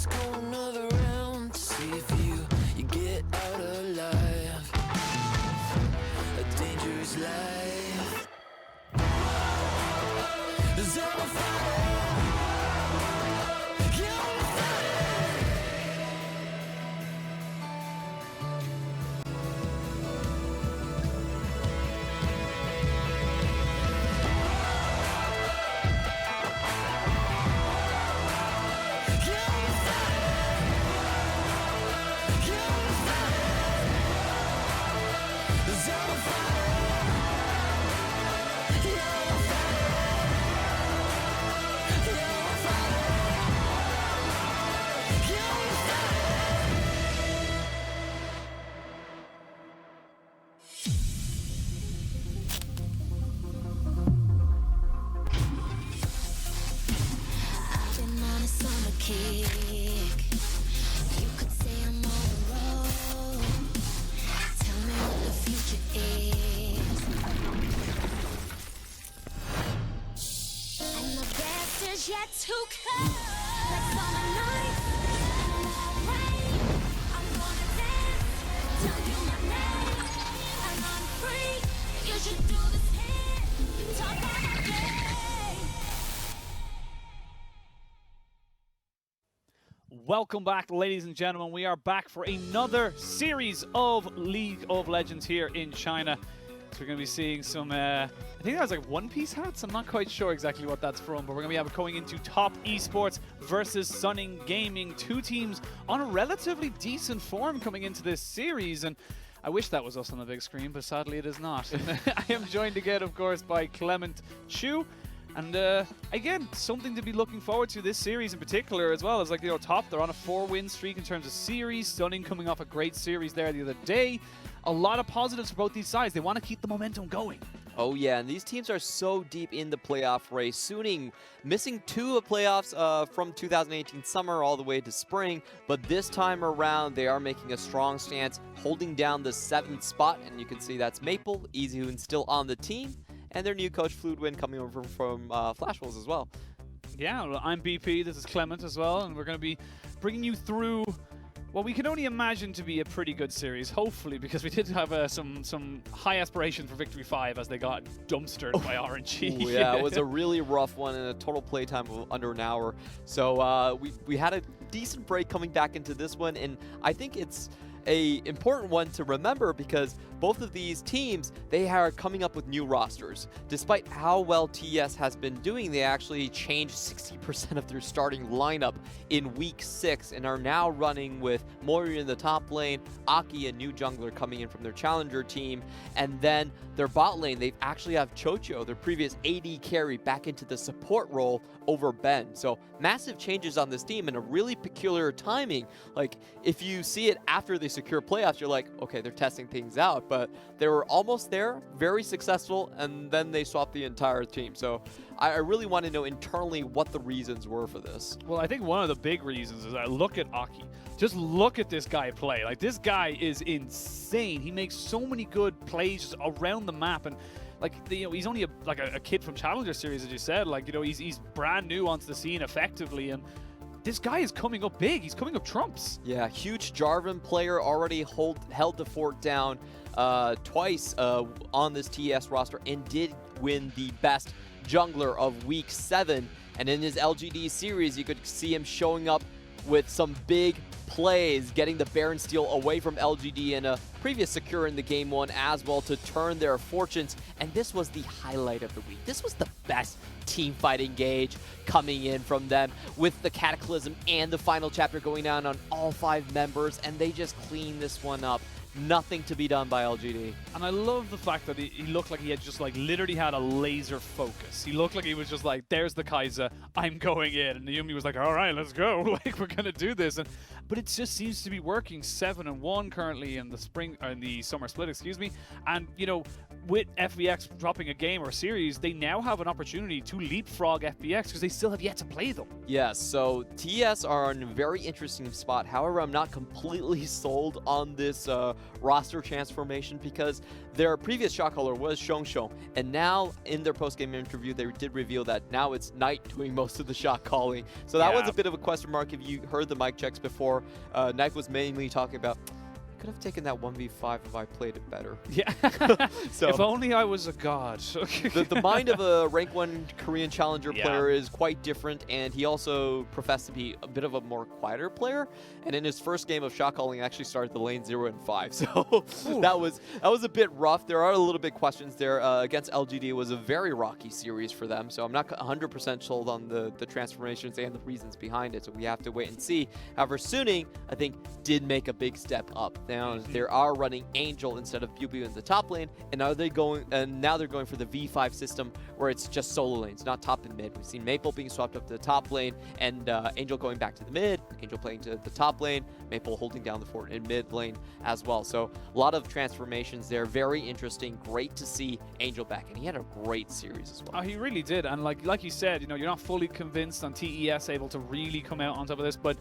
Let's go another round to see if you get out alive. A dangerous life. 'Cause I'm a fighter. Yet to come. Like summer nights, rain. I'm gonna dance, tell you my name, and I'm free. You should do the same. Talk on my day. Welcome back, ladies and gentlemen. We are back for another series of League of Legends here in China. So we're going to be seeing some, I think that was like One Piece hats. I'm not quite sure exactly what that's from, but we're going to be going into Top Esports versus Sunning Gaming. Two teams on a relatively decent form coming into this series, and I wish that was us on the big screen, but sadly it is not. I am joined again, of course, by Clement Chu. And again, something to be looking forward to this series in particular as well. As like, you know, Top, they're on a 4-win streak in terms of series. Sunning coming off a great series there the other day. A lot of positives for both these sides. They want to keep the momentum going. Oh yeah, and these teams are so deep in the playoff race. Sunning missing 2 of playoffs from 2018 summer all the way to spring, but this time around they are making a strong stance, holding down the 7th spot, and you can see that's Maple, Easyhoon still on the team, and their new coach Fluidwin coming over from Flash Wolves as well. Yeah, well, I'm BP, this is Clement as well, and we're going to be bringing you through what we can only imagine to be a pretty good series, hopefully, because we did have some high aspirations for Victory 5 as they got dumpstered by RNG. Ooh, yeah, it was a really rough one and a total playtime of under an hour. So we had a decent break coming back into this one, and I think it's a important one to remember because both of these teams, they are coming up with new rosters. Despite how well TES has been doing, they actually changed 60% of their starting lineup in week 6 and are now running with Moyu in the top lane, Aki, a new jungler coming in from their challenger team, and then their bot lane, they actually have QiuQiu, their previous AD carry, back into the support role over Ben. So massive changes on this team and a really peculiar timing. Like, if you see it after they secure playoffs, you're like, okay, they're testing things out, but they were almost there, very successful, and then they swapped the entire team. So I really want to know internally what the reasons were for this. Well, I think one of the big reasons is that look at Aki. Just look at this guy play. Like, this guy is insane. He makes so many good plays just around the map, and like, you know, he's only a kid from Challenger Series, as you said. Like, you know, he's brand new onto the scene effectively, and this guy is coming up big. He's coming up trumps. Yeah, huge Jarvan player, already held the fort down twice on this TES roster and did win the best jungler of week 7. And in his LGD series, you could see him showing up with some big plays, getting the Baron steal away from LGD in a previous secure in the game 1 as well to turn their fortunes. And this was the highlight of the week. This was the best team fight engage coming in from them with the Cataclysm and the final chapter going down on all 5 members, and they just cleaned this one up. Nothing to be done by LGD. And I love the fact that he looked like he had just like literally had a laser focus. He looked like he was just like, there's the Kaiser, I'm going in. And Yuumi was like, all right, let's go. Like, we're going to do this. But but it just seems to be working. 7-1 currently in the spring, or in the summer split, excuse me. And you know, with FBX dropping a game or series, they now have an opportunity to leapfrog FBX because they still have yet to play them. Yes, so TES are in a very interesting spot. However, I'm not completely sold on this roster transformation because their previous shot caller was Shong, and now in their post-game interview, they did reveal that now it's Knight doing most of the shot calling. So that was a bit of a question mark if you heard the mic checks before. Knight was mainly talking about, could have taken that 1v5 if I played it better. Yeah. So if only I was a god. the mind of a rank 1 Korean challenger player is quite different, and he also professed to be a bit of a more quieter player. And in his first game of shot calling, actually started the lane 0 and 5. So that was a bit rough. There are a little bit questions there. Against LGD, it was a very rocky series for them. So I'm not 100% sold on the transformations and the reasons behind it. So we have to wait and see. However, Suning, I think, did make a big step up. Now they are running Angel instead of QiuQiu in the top lane, and now they're going for the V5 system where it's just solo lanes, not top and mid. We've seen Maple being swapped up to the top lane, and Angel going back to the mid, Angel playing to the top lane, Maple holding down the fort in mid lane as well. So a lot of transformations there, very interesting. Great to see Angel back, and he had a great series as well. Oh, he really did, and like you said, you know, you're not fully convinced on TES able to really come out on top of this, but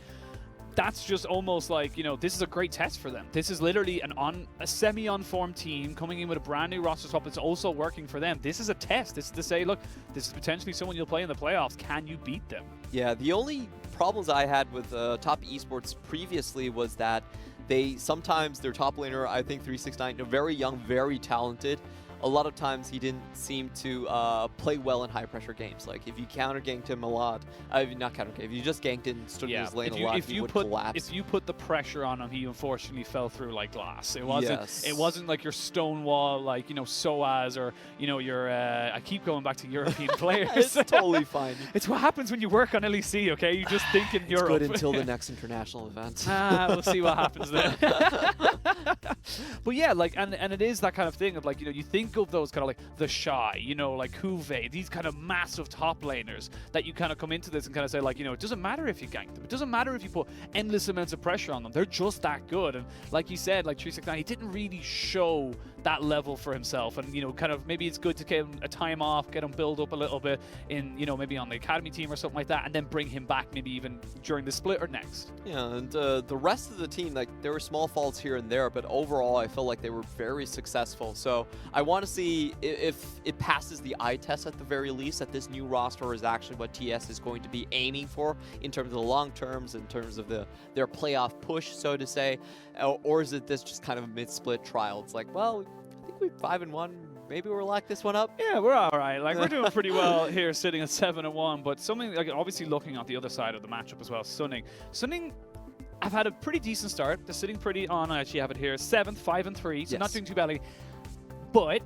that's just almost like, you know, this is a great test for them. This is literally a semi-on-form team coming in with a brand new roster swap that's also working for them. This is a test. This is to say, look, this is potentially someone you'll play in the playoffs. Can you beat them? Yeah, the only problems I had with top esports previously was that sometimes their top laner, I think 369, very young, very talented. A lot of times he didn't seem to play well in high-pressure games. Like, if you counter-ganked him a lot, not counter-ganked, if you just ganked and stood in his lane a lot, he would collapse. If you put the pressure on him, he unfortunately fell through like glass. It wasn't like your Stonewall, like, you know, Soaz, or, you know, your, I keep going back to European players. It's totally fine. It's what happens when you work on LEC, okay? You just think in Europe. It's good until the next international event. We'll see what happens then. But yeah, like, and it is that kind of thing of, like, you know, you think of those kind of like the Shy, you know, like Huve, these kind of massive top laners that you kind of come into this and kind of say, like, you know, it doesn't matter if you gank them, it doesn't matter if you put endless amounts of pressure on them, they're just that good. And like you said, like 369, he didn't really show that level for himself, and, you know, kind of maybe it's good to get him a time off, get him build up a little bit in, you know, maybe on the academy team or something like that, and then bring him back maybe even during the split or next. Yeah, and the rest of the team, like, there were small faults here and there, but overall I felt like they were very successful. So I want to see if it passes the eye test at the very least, that this new roster is actually what TS is going to be aiming for in terms of the long terms, in terms of their playoff push, so to say, or is it this just kind of a mid-split trial? It's like, well, I think we're 5-1. Maybe we'll lock this one up. Yeah, we're all right. Like, we're doing pretty well here, sitting at 7-1. But something, like, obviously looking at the other side of the matchup as well, Suning have had a pretty decent start. They're sitting pretty on. I actually have it here, 7th, 5-3. So not doing too badly. But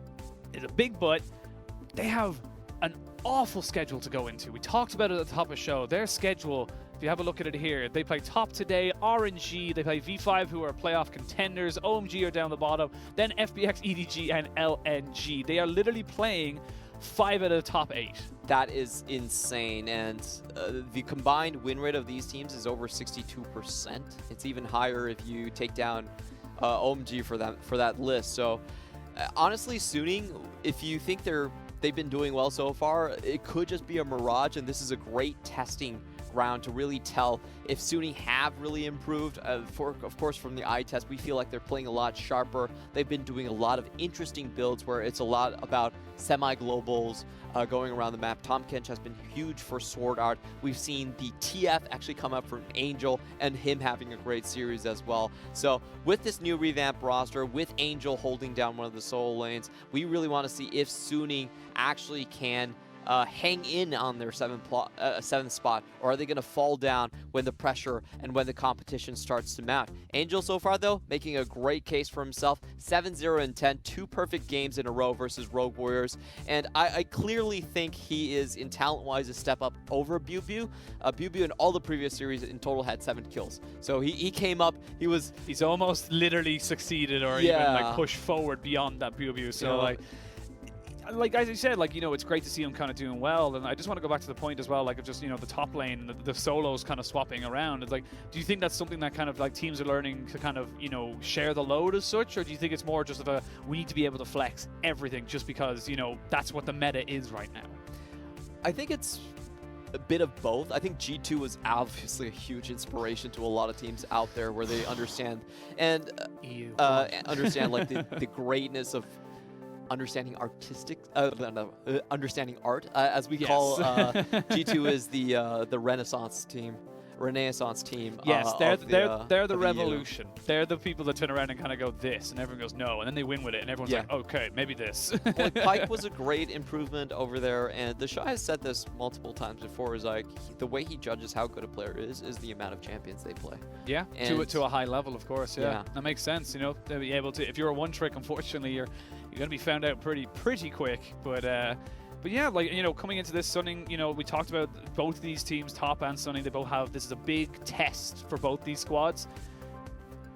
it's a big but. They have an awful schedule to go into. We talked about it at the top of the show. Their schedule, if you have a look at it here, they play top today, RNG, they play V5, who are playoff contenders, OMG are down the bottom, then FBX, EDG, and LNG. They are literally playing 5 out of the top 8. That is insane, and the combined win rate of these teams is over 62%. It's even higher if you take down OMG for that list. So honestly, Suning, if you think they've been doing well so far, it could just be a mirage, and this is a great testing ground to really tell if Suning have really improved. Of course, from the eye test, we feel like they're playing a lot sharper. They've been doing a lot of interesting builds where it's a lot about semi-globals going around the map. Tom Kench has been huge for SwordArt. We've seen the TF actually come up from Angel, and him having a great series as well. So with this new revamped roster, with Angel holding down one of the solo lanes, we really want to see if Suning actually can hang in on their 7th spot, or are they going to fall down when the pressure and when the competition starts to mount? Angel so far, though, making a great case for himself. 7-0 and 10, 2 perfect games in a row versus Rogue Warriors, and I clearly think he is, in talent-wise, a step up over QiuQiu. QiuQiu in all the previous series in total had 7 kills. So he came up, he's almost literally succeeded, or even like pushed forward beyond that QiuQiu. So like, like as you said, like, you know, it's great to see him kind of doing well, and I just want to go back to the point as well, like, of just, you know, the top lane, the solos kind of swapping around. It's like, do you think that's something that kind of like teams are learning to kind of, you know, share the load as such, or do you think it's more just of a, we need to be able to flex everything just because, you know, that's what the meta is right now? I think it's a bit of both. I think G2 was obviously a huge inspiration to a lot of teams out there where they understand and understand like the greatness of understanding understanding art, as we call G2 is the Renaissance team. Yes, they're the revolution. They're the people that turn around and kind of go this, and everyone goes no, and then they win with it, and everyone's like, okay, maybe this. Well, Pyke was a great improvement over there, and the Shy has said this multiple times before, is like, the way he judges how good a player is the amount of champions they play. Yeah, to a high level, of course. Yeah, that makes sense. You know, to be able to, if you're a one trick, unfortunately, you're gonna be found out pretty quick. But yeah, like, you know, coming into this, Sunning, you know, we talked about both of these teams, Top and Sunning, they both have, this is a big test for both these squads.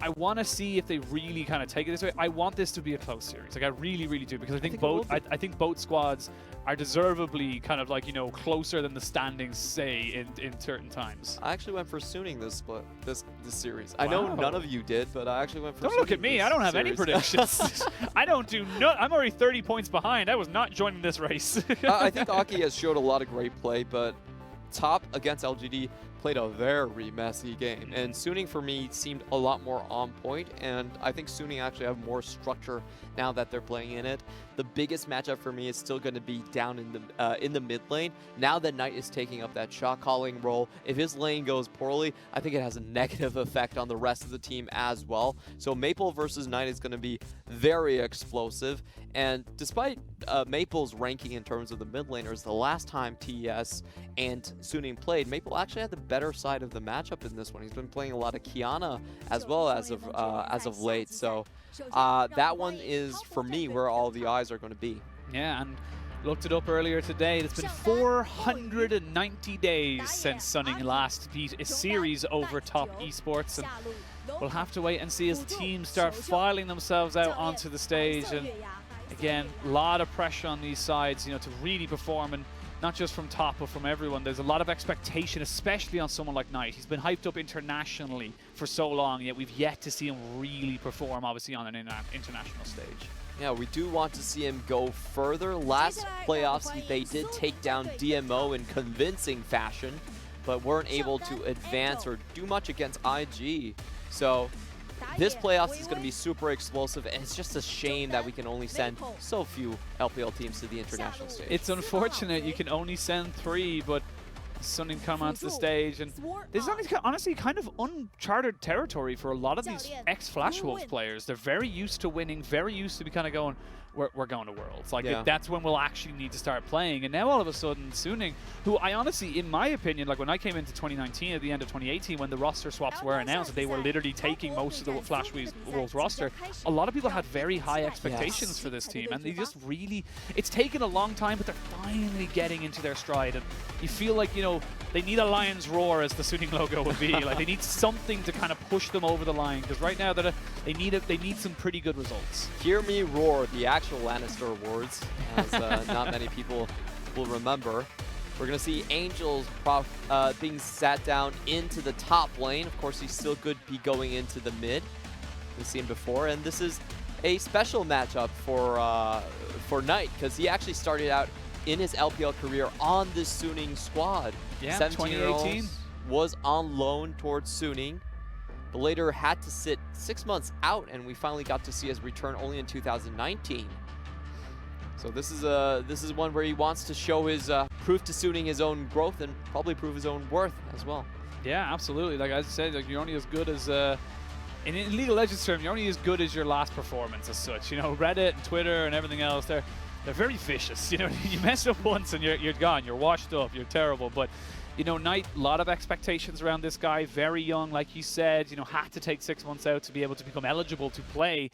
I want to see if they really kind of take it this way. I want this to be a close series. Like, I really, really do, because I think both squads are deservedly kind of like, you know, closer than the standings say in certain times. I actually went for Sunning this series. I know none of you did, but I actually went for Don't look at me. I don't have any predictions. I don't do I'm already 30 points behind. I was not joining this race. I think Aki has showed a lot of great play, but Top against LGD played a very messy game, and Sunning for me seemed a lot more on point, and I think Sunning actually have more structure now that they're playing in it. The biggest matchup for me is still going to be down in the mid lane. Now that Knight is taking up that shot calling role, if his lane goes poorly, I think it has a negative effect on the rest of the team as well. So Maple versus Knight is going to be very explosive, and despite Maple's ranking in terms of the mid laners, the last time TES and Sunning played, Maple actually had the better side of the matchup in this one. He's been playing a lot of Kiana as well as of late, so that one is for me where all the eyes are going to be. Yeah, and looked it up earlier today. It's been 490 days since Sunning last beat a series over Top Esports, and we'll have to wait and see as the teams start filing themselves out onto the stage. And again, a lot of pressure on these sides, you know, to really perform, and not just from Top, but from everyone. There's a lot of expectation, especially on someone like Knight. He's been hyped up internationally for so long, yet we've yet to see him really perform, obviously, on an international stage. Yeah, we do want to see him go further. Last playoffs, they did take down DMO in convincing fashion, but weren't able to advance or do much against IG. So this playoffs is going to be super explosive, and it's just a shame that we can only send so few LPL teams to the international stage. It's unfortunate you can only send 3, but Sunning come onto the stage, and this is honestly kind of uncharted territory for a lot of these ex-Flash Wolves players. They're very used to winning, very used to be kind of going, we're going to Worlds. Like, that's when we'll actually need to start playing. And now all of a sudden, Sunning, who I honestly, in my opinion, like when I came into 2019, at the end of 2018, when the roster swaps were announced, they were literally taking most of the Flash Wolves roster, a lot of people had very high expectations for this team. And they just really, it's taken a long time, but they're finally getting into their stride. And you feel like, you know, they need a lion's roar, as the Sunning logo would be. Like, they need something to kind of push them over the line, because right now they need some pretty good results. Hear me roar, the actual Lannister awards, as not many people will remember. We're going to see Angels being sat down into the top lane. Of course, he still could be going into the mid. We've seen before, and this is a special matchup for Knight, because he actually started out in his LPL career on the Sunning squad. Yeah, 2018. Was on loan towards Sunning, but later had to sit 6 months out, and we finally got to see his return only in 2019. So this is one where he wants to show his proof to Sunning his own growth, and probably prove his own worth as well. Yeah, absolutely. Like as I said, like, you're only as good as in League of Legends term, you're only as good as your last performance as such. You know, Reddit and Twitter and everything else, they're very vicious. You know, you mess up once and you're gone. You're washed up. You're terrible. But you know, Knight, a lot of expectations around this guy. Very young, like you said. You know, had to take 6 months out to be able to become eligible to play.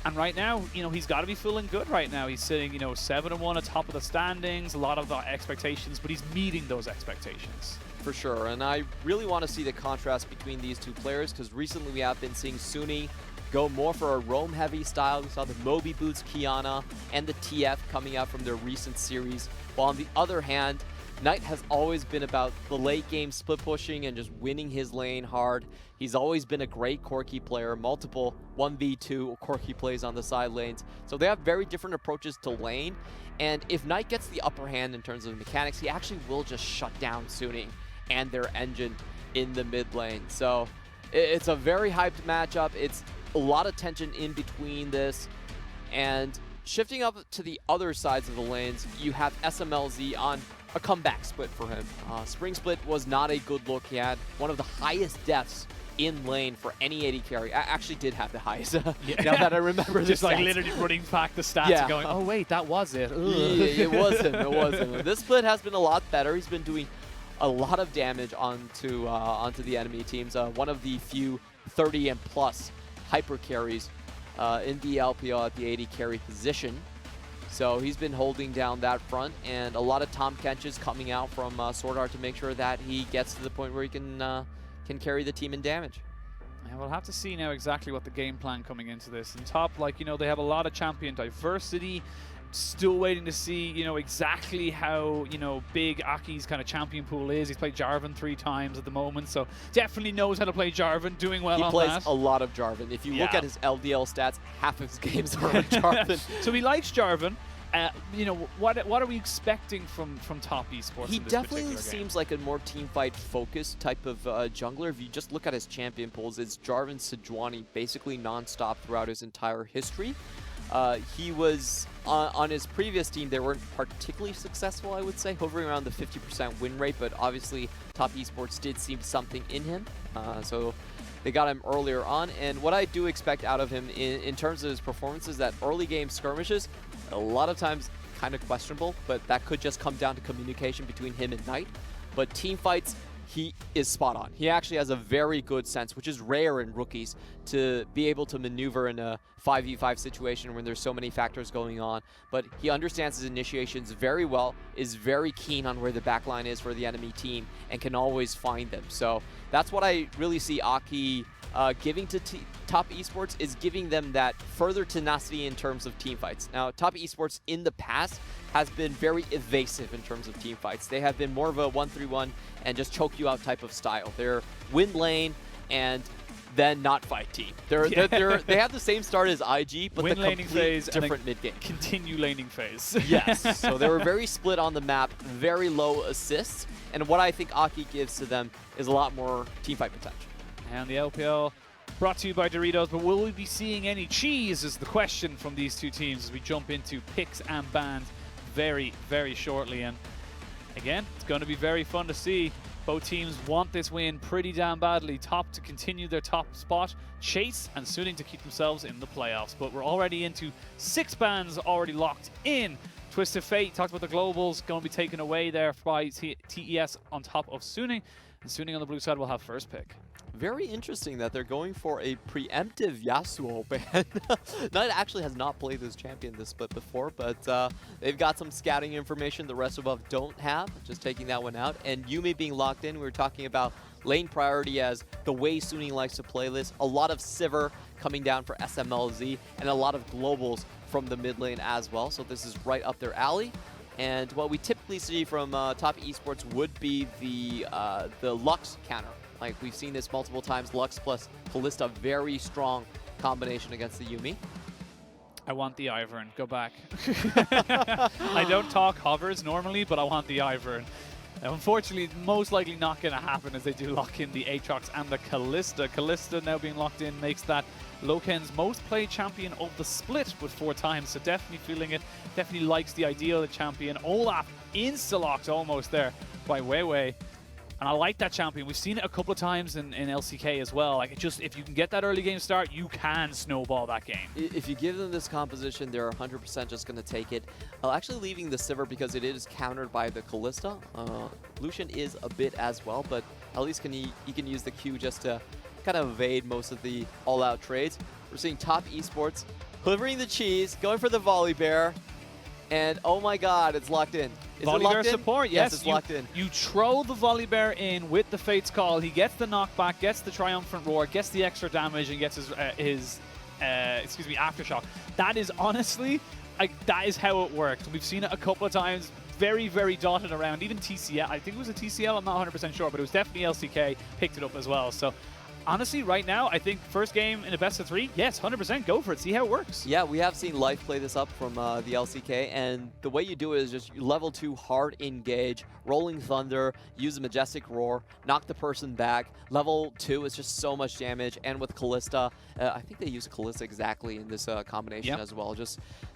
And right now, you know, he's got to be feeling good right now. He's sitting, you know, 7-1 at top of the standings, a lot of the expectations, but he's meeting those expectations. For sure, and I really want to see the contrast between these two players, because recently we have been seeing Suni go more for a roam-heavy style. We saw the Moby boots Kiana and the TF coming out from their recent series, while on the other hand, Knight has always been about the late game split pushing and just winning his lane hard. He's always been a great Corki player, multiple 1v2 Corki plays on the side lanes. So they have very different approaches to lane, and if Knight gets the upper hand in terms of mechanics, he actually will just shut down Suni and their engine in the mid lane. So it's a very hyped matchup. It's a lot of tension in between this, and shifting up to the other sides of the lanes, you have Smlz on a comeback split for him. Spring split was not a good look. He had one of the highest deaths in lane for any AD carry. I actually did have the highest, now that I remember. Just like stats. literally running back the stats Yeah. and going, oh wait, that was it. Yeah, it was him, it was him. This split has been a lot better. He's been doing a lot of damage onto the enemy teams. One of the few 30 and plus hyper carries in the LPL at the AD carry position. So he's been holding down that front, and a lot of Tom Kenches coming out from SwordArt to make sure that he gets to the point where he can carry the team in damage. Yeah, we'll have to see now exactly what the game plan coming into this. And top, like, you know, they have a lot of champion diversity. Still waiting to see, you know, exactly how, you know, big Aki's kind of champion pool is. He's played Jarvan 3 times at the moment, so definitely knows how to play Jarvan, doing well on that. He plays a lot of Jarvan. If you look at his LDL stats, half of his games are on Jarvan. So he likes Jarvan. You know, what are we expecting from top esports? He in this definitely particular game? seems like a more teamfight focused type of jungler. If you just look at his champion pools, it's Jarvan Sejuani basically non-stop throughout his entire history. He was on his previous team. They weren't particularly successful, I would say, hovering around the 50% win rate, but obviously top esports did see something in him, so they got him earlier on. And what I do expect out of him in terms of his performances, that early game skirmishes, a lot of times kind of questionable, but that could just come down to communication between him and Knight. But team fights, he is spot on. He actually has a very good sense, which is rare in rookies, to be able to maneuver in a 5v5 situation when there's so many factors going on. But he understands his initiations very well, is very keen on where the backline is for the enemy team, and can always find them. So that's what I really see Aki giving to top esports, is giving them that further tenacity in terms of team fights. Now, top esports in the past has been very evasive in terms of team fights. They have been more of a 1-3-1 and just choke you out type of style. They're win lane and then not fight team. They have the same start as IG, but win the laning complete phase different mid game. Continue laning phase. Yes, so they were very split on the map, very low assists, and what I think Aki gives to them is a lot more teamfight potential. And the LPL brought to you by Doritos, but will we be seeing any cheese is the question from these two teams as we jump into picks and bans very, very shortly. And again, it's going to be very fun to see. Both teams want this win pretty damn badly. Top to continue their top spot, Chase and Suning to keep themselves in the playoffs. But we're already into 6 bans already locked in. Twisted Fate talked about the globals going to be taken away there by TES on top of Suning. And Suning on the blue side will have first pick. Very interesting that they're going for a preemptive Yasuo ban. Knight actually has not played this champion this split before, but they've got some scouting information the rest of us don't have, just taking that one out. And Yuumi being locked in, we were talking about lane priority as the way Suning likes to play this. A lot of Sivir coming down for Smlz, and a lot of globals from the mid lane as well, so this is right up their alley. And what we typically see from top esports would be the Lux counter. Like, we've seen this multiple times. Lux plus Kalista, very strong combination against the Yuumi. I want the Ivern. Go back. I don't talk hovers normally, but I want the Ivern. Unfortunately, most likely not going to happen as they do lock in the Aatrox and the Kalista. Kalista now being locked in makes that LokeN's most played champion of the split with 4 times, so definitely feeling it. Definitely likes the idea of the champion. Olaf insta-locked almost there by Weiwei. And I like that champion. We've seen it a couple of times in LCK as well. Like, if you can get that early game start, you can snowball that game. If you give them this composition, they're 100% just going to take it. Actually leaving the Sivir because it is countered by the Kalista. Lucian is a bit as well, but at least he can use the Q just to kind of evade most of the all-out trades. We're seeing top esports delivering the cheese, going for the Volibear, and oh my god, it's locked in. Is it Volibear locked in? support, yes. It's locked in. You throw the Volibear in with the Fate's Call. He gets the knockback, gets the Triumphant Roar, gets the extra damage, and gets his Aftershock. That is honestly, that is how it works. We've seen it a couple of times. Very, very dotted around. Even TCL, I think it was a TCL, I'm not 100% sure, but it was definitely LCK, picked it up as well. So honestly, right now, I think first game in a best of 3, yes, 100% go for it. See how it works. Yeah, we have seen Life play this up from the LCK, and the way you do it is just level 2 hard engage, Rolling Thunder, use a Majestic Roar, knock the person back. Level 2 is just so much damage, and with Kalista, I think they use Kalista exactly in this combination as well.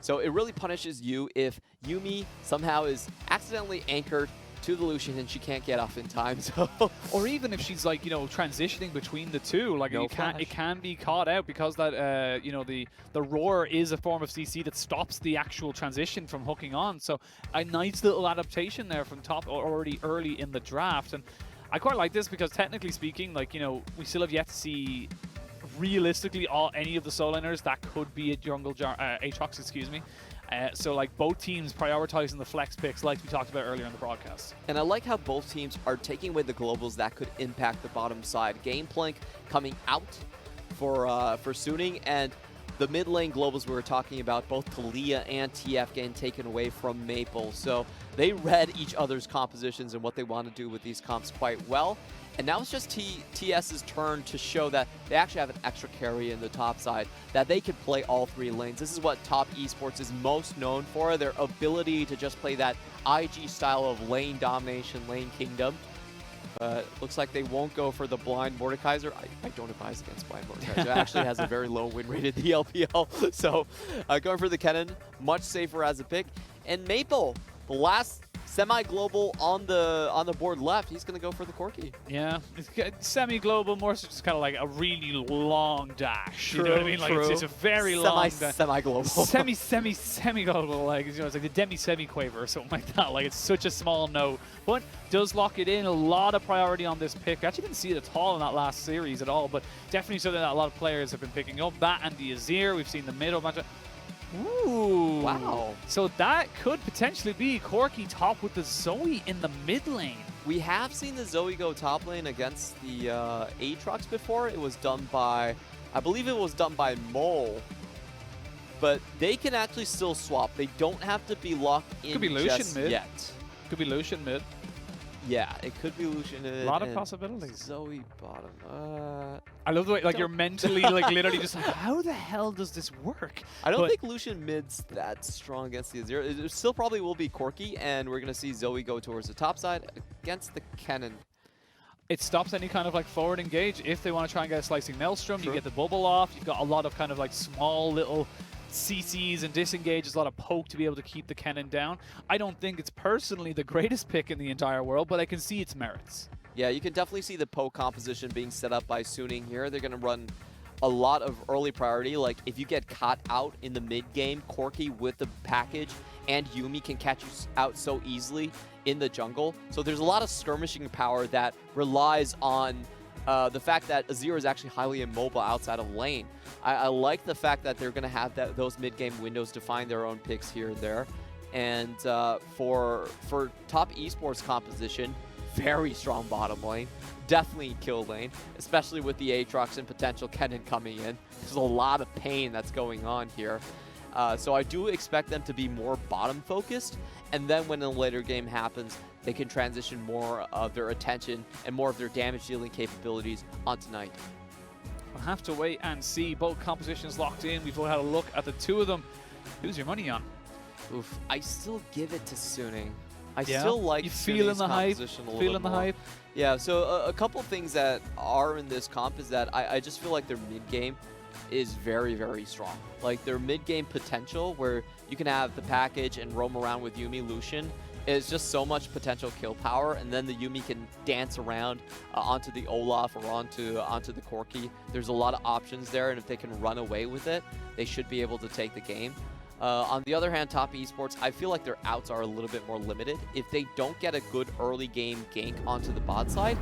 So it really punishes you if Yuumi somehow is accidentally anchored to the Lucian and she can't get off in time. So or even if she's like, you know, transitioning between the two, like it can be caught out because that you know, the roar is a form of CC that stops the actual transition from hooking on. So a nice little adaptation there from top already early in the draft. And I quite like this because technically speaking, like, you know, we still have yet to see realistically any of the solo laners that could be a jungle Aatrox, excuse me. So like both teams prioritizing the flex picks like we talked about earlier in the broadcast. And I like how both teams are taking away the globals that could impact the bottom side. Gameplank coming out for Suning, and the mid lane globals we were talking about, both Talia and TF getting taken away from Maple. So they read each other's compositions and what they want to do with these comps quite well. And now it's just TS's turn to show that they actually have an extra carry in the top side, that they can play all 3 lanes. This is what top esports is most known for, their ability to just play that IG style of lane domination, lane kingdom. Looks like they won't go for the blind Mordekaiser. I don't advise against blind Mordekaiser. It actually has a very low win rate in the LPL. So going for the Kennen, much safer as a pick. And Maple, the last semi-global on the board left, he's going to go for the Corki. Yeah, it's semi-global, more so just kind of like a really long dash. True, you know what I mean? Like it's a very long dash. Semi-global. Semi-global, like, you know, it's like the demi-semi-quaver or something like that. Like, it's such a small note, but does lock it in. A lot of priority on this pick. I actually didn't see it at all in that last series at all, but definitely something that a lot of players have been picking up. That and the Azir, we've seen the middle matchup. Ooh. Wow. So that could potentially be Corki top with the Zoe in the mid lane. We have seen the Zoe go top lane against the Aatrox before. It was done by, I believe it was done by Mole. But they can actually still swap. They don't have to be locked in Could be Lucian just mid. yet. Could be Lucian mid. Yeah, it could be Lucian mid. A lot of possibilities. Zoe bottom. I love the way, like, you're mentally, like, literally just like, how the hell does this work? I don't think Lucian mid's that strong against the Azir. It still probably will be Corki, and we're going to see Zoe go towards the top side against the Kennen. It stops any kind of, like, forward engage. If they want to try and get a slicing Maelstrom, you get the bubble off. You've got a lot of kind of, like, small little CCs and disengages, a lot of poke to be able to keep the Kennen down. I don't think it's personally the greatest pick in the entire world, but I can see its merits. Yeah, you can definitely see the poke composition being set up by Suning here. They're going to run a lot of early priority. Like, if you get caught out in the mid game, Corki with the package and Yuumi can catch you out so easily in the jungle. So there's a lot of skirmishing power that relies on the fact that Azir is actually highly immobile outside of lane. I like the fact that they're going to have those mid-game windows to find their own picks here and there. And for top esports composition, very strong bottom lane. Definitely kill lane, especially with the Aatrox and potential Kennen coming in. There's a lot of pain that's going on here. So I do expect them to be more bottom focused, and then when the later game happens, they can transition more of their attention and more of their damage dealing capabilities onto Knight. We'll have to wait and see. Both compositions locked in. We've all had a look at the two of them. Who's your money on? Oof, I still give it to Suning. I still like feeling the hype. Feeling the hype. Yeah, so a couple things that are in this comp is that I just feel like their mid game is very, very strong. Like, their mid game potential where you can have the package and roam around with Yuumi, Lucian, is just so much potential kill power, and then the Yuumi can dance around onto the Olaf or onto the Corki. There's a lot of options there, and if they can run away with it, they should be able to take the game. On the other hand, top esports, I feel like their outs are a little bit more limited. If they don't get a good early game gank onto the bot side,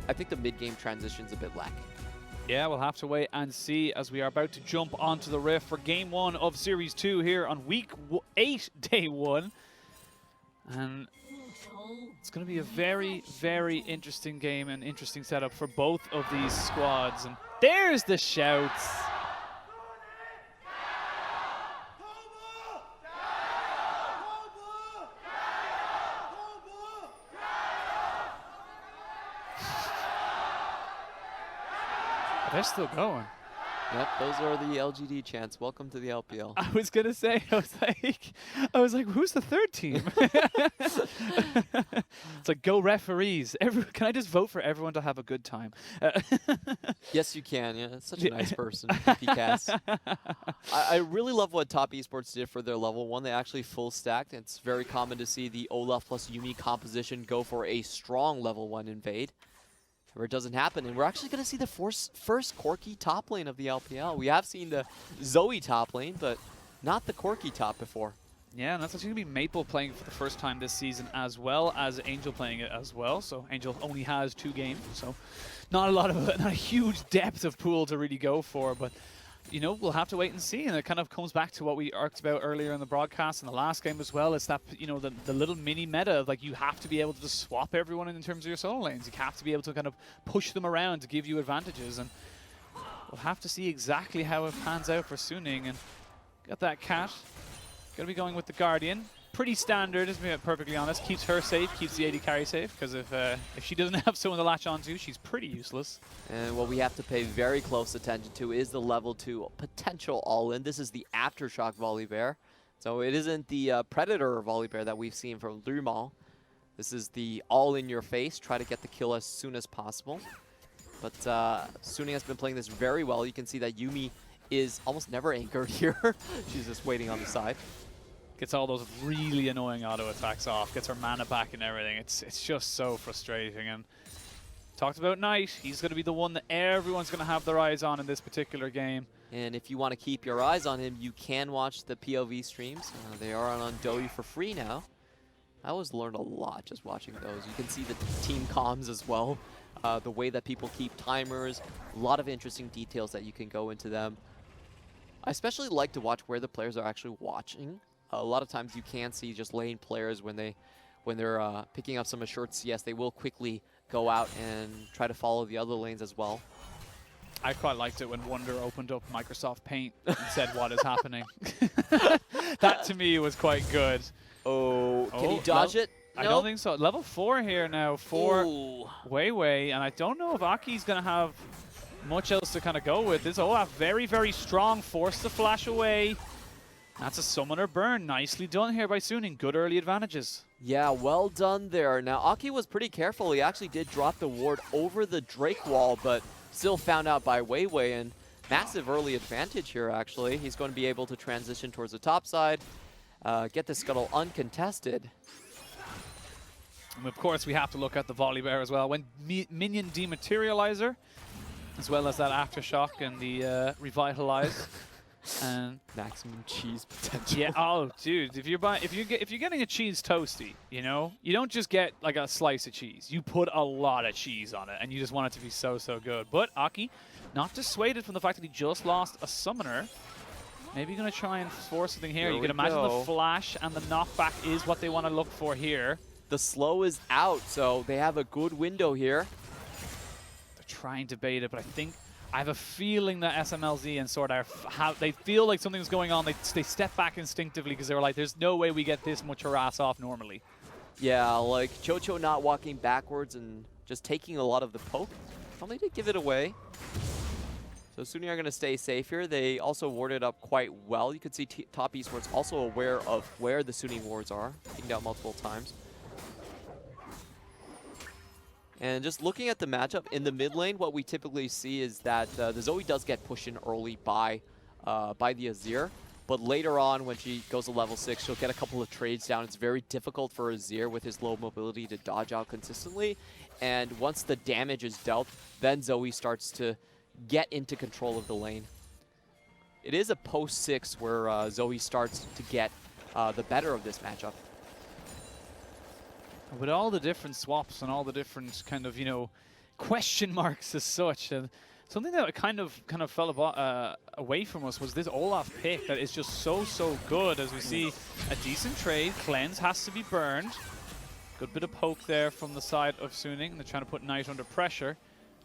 I think the mid game transition's a bit lack. Yeah, we'll have to wait and see as we are about to jump onto the Rift for Game 1 of Series 2 here on Week 8, Day 1. And it's going to be a very, very interesting game and interesting setup for both of these squads. And there's the shouts. They're still going. Yep, those are the LGD chants. Welcome to the LPL. I was gonna say, I was like, who's the third team? It's like, go referees. Can I just vote for everyone to have a good time? Yes, you can. Yeah, it's such a nice person, PCAS. I really love what Top Esports did for their level 1. They actually full stacked. It's very common to see the Olaf plus Yuumi composition go for a strong level 1 invade. Where it doesn't happen, and we're actually going to see the first Corki top lane of the LPL. We have seen the Zoe top lane, but not the Corki top before. Yeah, and that's actually going to be Maple playing for the first time this season, as well as Angel playing it as well. So Angel only has 2 games, so not a huge depth of pool to really go for, but you know, we'll have to wait and see. And it kind of comes back to what we talked about earlier in the broadcast in the last game as well. It's that, you know, the little mini meta of like, you have to be able to just swap everyone in terms of your solo lanes. You have to be able to kind of push them around to give you advantages. And we'll have to see exactly how it pans out for Suning. And got that cat. Gonna be going with the Guardian. Pretty standard, to be perfectly honest. Keeps her safe, keeps the AD carry safe, because if she doesn't have someone to latch onto, she's pretty useless. And what we have to pay very close attention to is the level 2 potential all-in. This is the Aftershock Volibear. So it isn't the Predator Volibear that we've seen from Lucian. This is the all-in-your-face, try to get the kill as soon as possible. But Suning has been playing this very well. You can see that Yuumi is almost never anchored here. She's just waiting on the side. Gets all those really annoying auto attacks off, gets her mana back and everything. It's just so frustrating. And talked about Knight, he's going to be the one that everyone's going to have their eyes on in this particular game. And if you want to keep your eyes on him, you can watch the POV streams. They are on Dowie for free now. I always learned a lot just watching those. You can see the team comms as well, the way that people keep timers, a lot of interesting details that you can go into them. I especially like to watch where the players are actually watching. A lot of times you can see just lane players when they're picking up some assured CS, they will quickly go out and try to follow the other lanes as well. I quite liked it when Wonder opened up Microsoft Paint and said, "What is happening?" That to me was quite good. Oh, can he dodge it? I don't think so. Level 4 here now for Weiwei, and I don't know if Aki's going to have much else to kind of go with. This Olaf very, very strong, forced to flash away. That's a summoner burn. Nicely done here by Suning. Good early advantages. Yeah, well done there. Now, Aki was pretty careful. He actually did drop the ward over the Drake wall, but still found out by Weiwei, and massive early advantage here, actually. He's going to be able to transition towards the top side, get the scuttle uncontested. And of course, we have to look at the Volibear as well. When minion dematerializer, as well as that Aftershock and the Revitalize. And maximum cheese potential. Yeah. Oh, dude. If you're getting a cheese toasty, you know, you don't just get like a slice of cheese. You put a lot of cheese on it, and you just want it to be so good. But Aki, not dissuaded from the fact that he just lost a summoner. Maybe going to try and force something here. You can imagine the flash and the knockback is what they want to look for here. The slow is out, so they have a good window here. They're trying to bait it, but I have a feeling that Smlz and SwordArt, they feel like something's going on. They step back instinctively because they were like, there's no way we get this much harass off normally. Yeah, like Chocho not walking backwards and just taking a lot of the poke. Probably did give it away. So Suning are going to stay safe here. They also warded up quite well. You could see Top Esports also aware of where the Suning wards are, pinged out multiple times. And just looking at the matchup in the mid lane, what we typically see is that the Zoe does get pushed in early by the Azir. But later on, when she goes to level 6, she'll get a couple of trades down. It's very difficult for Azir with his low mobility to dodge out consistently. And once the damage is dealt, then Zoe starts to get into control of the lane. It is a post-6 where Zoe starts to get the better of this matchup. With all the different swaps and all the different kind of, you know, question marks as such, and Something that kind of fell away from us was this Olaf pick that is just so good. As we see a decent trade, cleanse has to be burned. Good bit of poke there from the side of Suning. They're trying to put Knight under pressure.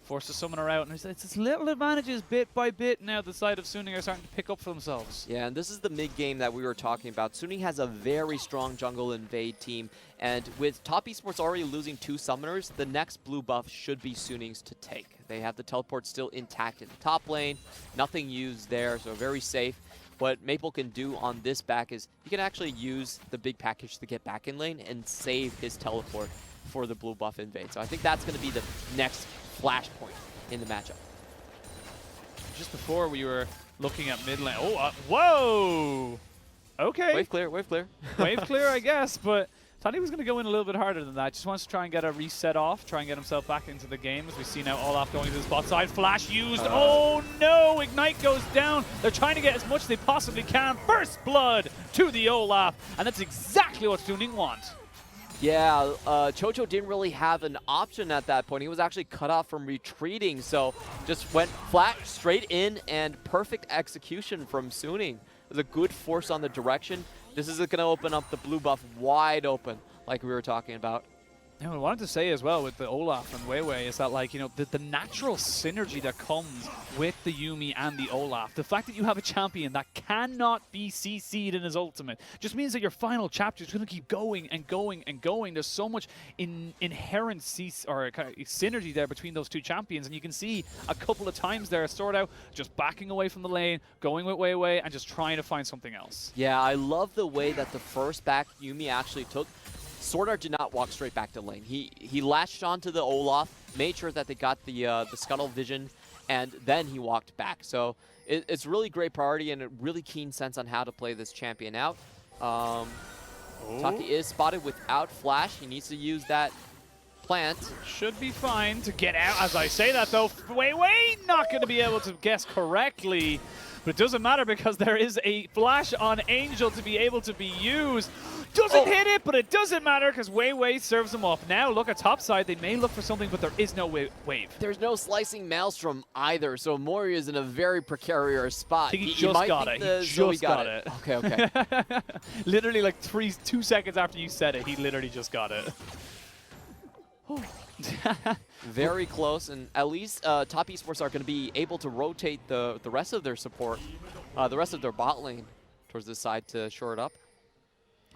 Force the summoner out, and it's little advantages bit by bit now the side of Suning are starting to pick up for themselves. Yeah, and this is the mid-game that we were talking about. Suning has a very strong jungle invade team, and with Top Esports already losing 2 summoners, the next blue buff should be Suning's to take. They have the teleport still intact in the top lane, nothing used there, so very safe. What Maple can do on this back is he can actually use the big package to get back in lane and save his teleport for the blue buff invade. So I think that's going to be the next flashpoint in the matchup. Just before we were looking at mid lane. Oh, whoa! Okay. Wave clear, wave clear. Wave clear, I guess, but thought he was going to go in a little bit harder than that. Just wants to try and get a reset off, try and get himself back into the game. As we see now Olaf going to the spot side. Flash used. Oh no! Ignite goes down. They're trying to get as much as they possibly can. First blood to the Olaf, and that's exactly what Suning want. Yeah, Chocho didn't really have an option at that point. He was actually cut off from retreating, so just went flat, straight in, and perfect execution from Suning. It was a good force on the direction. This is going to open up the blue buff wide open, like we were talking about. And I wanted to say as well with the Olaf and Weiwei is that, like, you know, the natural synergy that comes with the Yuumi and the Olaf, the fact that you have a champion that cannot be CC'd in his ultimate, just means that your final chapter is going to keep going and going and going. There's so much inherent synergy there between those two champions, and you can see a couple of times there, SwordArt just backing away from the lane, going with Weiwei, and just trying to find something else. Yeah, I love the way that the first back Yuumi actually took. SwordArt did not walk straight back to lane. He latched onto the Olaf, made sure that they got the scuttle vision, and then he walked back. So it's really great priority and a really keen sense on how to play this champion out. Taki is spotted without flash. He needs to use that plant. Should be fine to get out. As I say that though, Weiwei not going to be able to guess correctly. But it doesn't matter because there is a flash on Angel to be able to be used. Doesn't hit it, but it doesn't matter because Weiwei serves him up. Now look at top side. They may look for something, but there is no wave. There's no slicing Maelstrom either, so Moyu is in a very precarious spot. I think he just got it. He just got it. Okay. Literally like 2 seconds after you said it, he literally just got it. Very close, and at least Top Esports are going to be able to rotate the rest of their support, the rest of their bot lane towards this side to shore it up.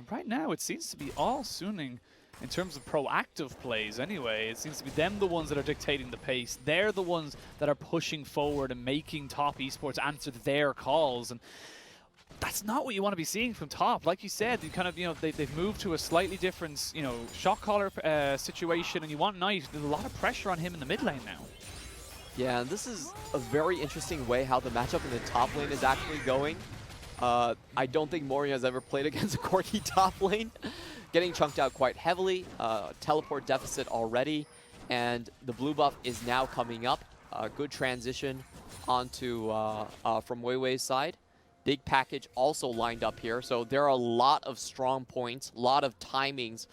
Right now, it seems to be all Suning in terms of proactive plays anyway. It seems to be them the ones that are dictating the pace. They're the ones that are pushing forward and making Top Esports answer their calls. And that's not what you want to be seeing from Top. Like you said, they've moved to a slightly different, shot caller situation, and you want Knight. There's a lot of pressure on him in the mid lane now. Yeah, and this is a very interesting way how the matchup in the top lane is actually going. I don't think Moyu has ever played against a Corki top lane. Getting chunked out quite heavily, teleport deficit already, and the blue buff is now coming up. Good transition onto from Weiwei's side. Big package also lined up here, so there are a lot of strong points, a lot of timings,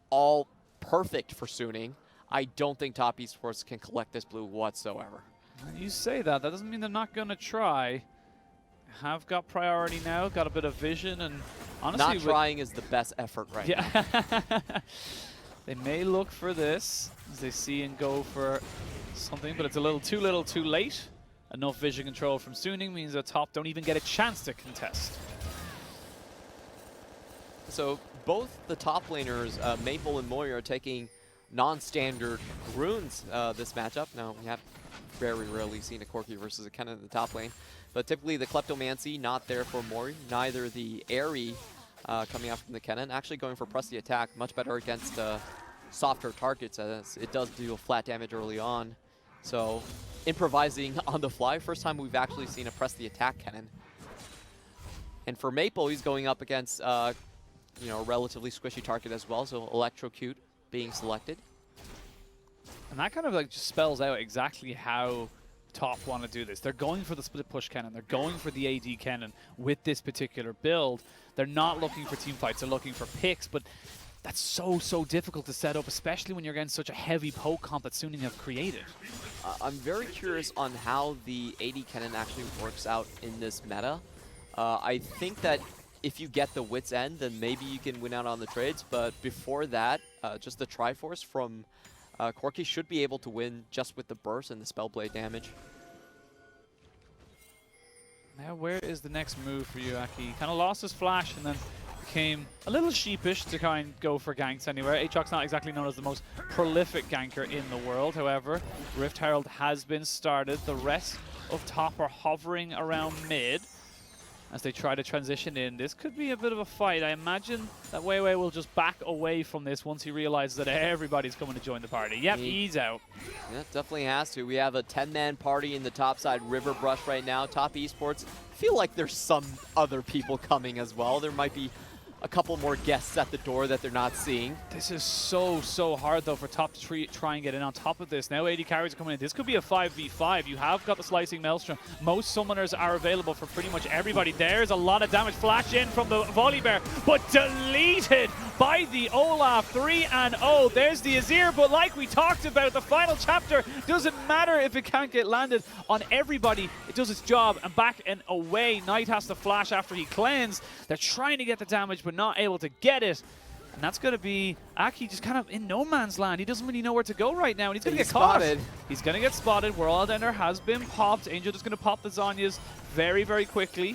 all perfect for Suning. I don't think Top Esports can collect this blue whatsoever. You say that. That doesn't mean they're not going to try. Have got priority now, got a bit of vision, and honestly... Not trying is the best effort right now. They may look for this as they see and go for something, but it's a little too late. Enough vision control from Suning means that Top don't even get a chance to contest. So both the top laners, Maple and Moyu, are taking non-standard runes this matchup. Now, we have very rarely seen a Corki versus a Kennen in the top lane. But typically the Kleptomancy not there for Moyu. Neither the Airy coming out from the Kennen. Actually going for press the attack, much better against softer targets as it does deal flat damage early on. So improvising on the fly. First time we've actually seen a press the attack Kennen. And for Maple, he's going up against a relatively squishy target as well. So Electrocute being selected. And that kind of like just spells out exactly how Top want to do this. They're going for the split push Kennen. They're going for the AD Kennen with this particular build. They're not looking for team fights. They're looking for picks, but that's so difficult to set up, especially when you're getting such a heavy poke comp that Suning have created. I'm very curious on how the AD Kennen actually works out in this meta. I think that if you get the Wit's End, then maybe you can win out on the trades, but before that, just the Triforce from Corki should be able to win just with the burst and the Spellblade damage. Now, where is the next move for you, Aki? Kind of lost his flash and then became a little sheepish to kind of go for ganks anywhere. Aatrox not exactly known as the most prolific ganker in the world. However, Rift Herald has been started. The rest of top are hovering around mid as they try to transition in. This could be a bit of a fight. I imagine that Weiwei will just back away from this once he realizes that everybody's coming to join the party. Yep, he's out. Yeah, definitely has to. We have a 10-man party in the top side River Brush right now. Top Esports. I feel like there's some other people coming as well. There might be a couple more guests at the door that they're not seeing. This is so hard, though, for top to try and get in on top of this. Now 80 carries are coming in. This could be a 5v5. You have got the Slicing Maelstrom. Most summoners are available for pretty much everybody. There's a lot of damage. Flash in from the Volibear, but deleted by the Olaf. 3-0. There's the Azir, but like we talked about, the final chapter doesn't matter if it can't get landed on everybody. It does its job, and back and away. Knight has to flash after he cleansed. They're trying to get the damage, but not able to get it. And that's going to be Aki just kind of in no man's land. He doesn't really know where to go right now, and he's going to get caught. He's going to get spotted. World Ender has been popped. Angel just going to pop the Zhonya's very quickly.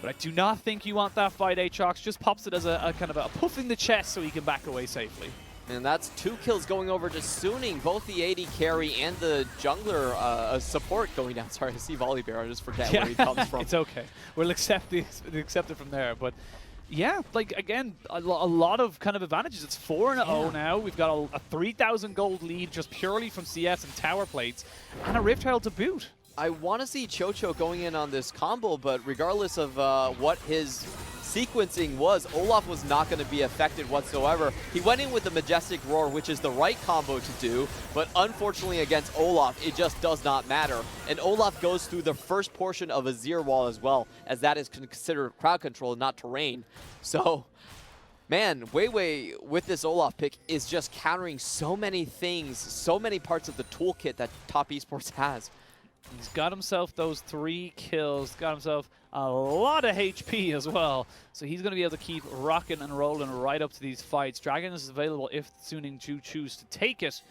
But I do not think you want that fight. Aatrox just pops it as a kind of a puff in the chest so he can back away safely. And that's 2 kills going over to Suning. Both the AD carry and the jungler support going down. Sorry, I see Volibear. I just forget where he comes from. It's okay. We'll accept it from there. But yeah, like, again, a lot of kind of advantages. It's 4-0 now. We've got a 3,000 gold lead just purely from CS and tower plates, and a Rift Herald to boot. I want to see Chocho going in on this combo, but regardless of what his sequencing was, Olaf was not going to be affected whatsoever. He went in with the Majestic Roar, which is the right combo to do, but unfortunately against Olaf, it just does not matter. And Olaf goes through the first portion of a Azir wall as well, as that is considered crowd control, not terrain. So, man, Weiwei with this Olaf pick is just countering so many things, so many parts of the toolkit that Top Esports has. He's got himself those 3 kills, got himself a lot of HP as well. So he's going to be able to keep rocking and rolling right up to these fights. Dragon is available if Suning do choose to take it.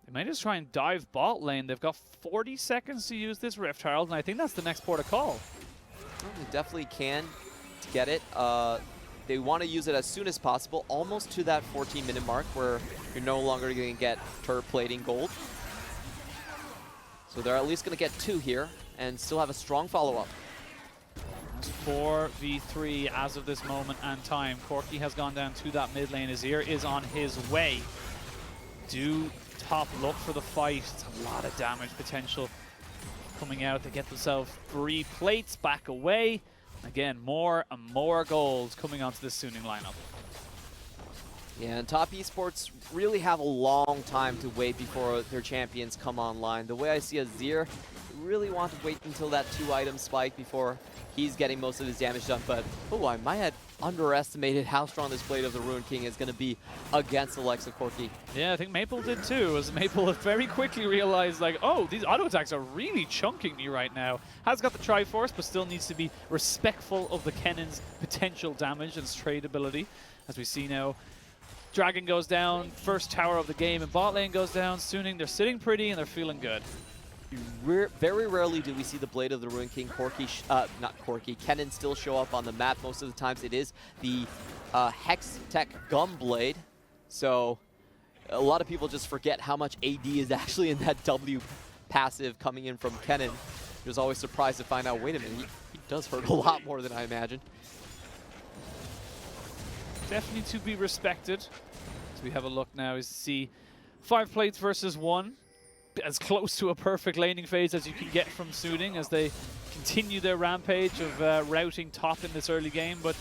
They might just try and dive bot lane. They've got 40 seconds to use this Rift Herald, and I think that's the next port of call. Well, they definitely can to get it. They want to use it as soon as possible, almost to that 14-minute mark where you're no longer going to get turret plating gold. So they're at least going to get 2 here and still have a strong follow-up. 4v3 as of this moment and time. Corki has gone down to that mid lane. Azir is on his way. Do top look for the fight. It's a lot of damage potential coming out. They get themselves 3 plates back away. Again, more and more goals coming onto this Suning lineup. Yeah, and Top Esports really have a long time to wait before their champions come online. The way I see Azir, really want to wait until that 2-item spike before he's getting most of his damage done. But, oh, I might have underestimated how strong this Blade of the Ruined King is going to be against the likes of Corki. Yeah, I think Maple did too, as Maple very quickly realized, like, oh, these auto attacks are really chunking me right now. Has got the Triforce, but still needs to be respectful of the Kennen's potential damage and his trade ability. As we see now, Dragon goes down, first tower of the game, and bot lane goes down. Suning, they're sitting pretty and they're feeling good. Very rarely do we see the Blade of the Ruined King, Kennen still show up on the map. Most of the times it is the Hex Tech Gum Blade. So a lot of people just forget how much AD is actually in that W passive coming in from Kennen. I was always surprised to find out, wait a minute, he does hurt a lot more than I imagined. Definitely to be respected. So we have a look now is to see 5 plates versus 1. As close to a perfect laning phase as you can get from Suning as they continue their rampage of routing top in this early game. But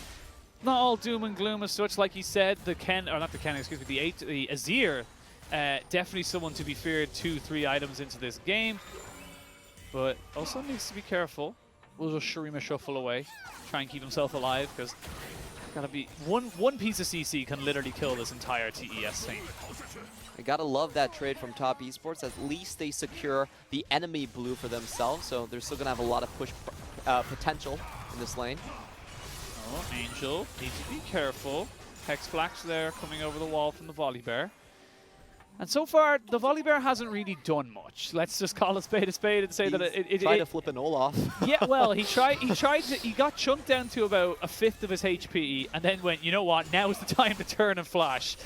not all doom and gloom as such. Like he said, the Azir, definitely someone to be feared 2-3 items into this game. But also needs to be careful. We'll just Shurima shuffle away, try and keep himself alive, because Gotta be one piece of CC can literally kill this entire TES thing. I gotta love that trade from Top Esports. At least they secure the enemy blue for themselves, so they're still gonna have a lot of push potential in this lane. Oh, Angel, need to be careful. Hex Flash there coming over the wall from the Volibear. And so far, the Volibear hasn't really done much. Let's just call a spade and say that it tried to flip an Olaf. Yeah, well, he got chunked down to about a fifth of his HP, and then went, you know what, now is the time to turn and flash.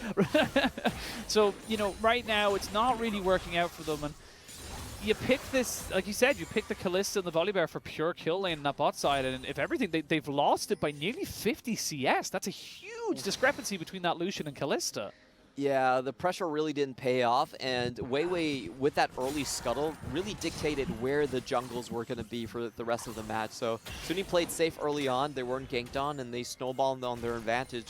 So, you know, right now it's not really working out for them, and you pick this, like you said, you pick the Kalista and the Volibear for pure kill lane in that bot side, and if everything, they've lost it by nearly 50 CS. That's a huge discrepancy between that Lucian and Kalista. Yeah, the pressure really didn't pay off, and Weiwei, with that early scuttle, really dictated where the jungles were going to be for the rest of the match. So Sunni played safe early on, they weren't ganked on, and they snowballed on their advantage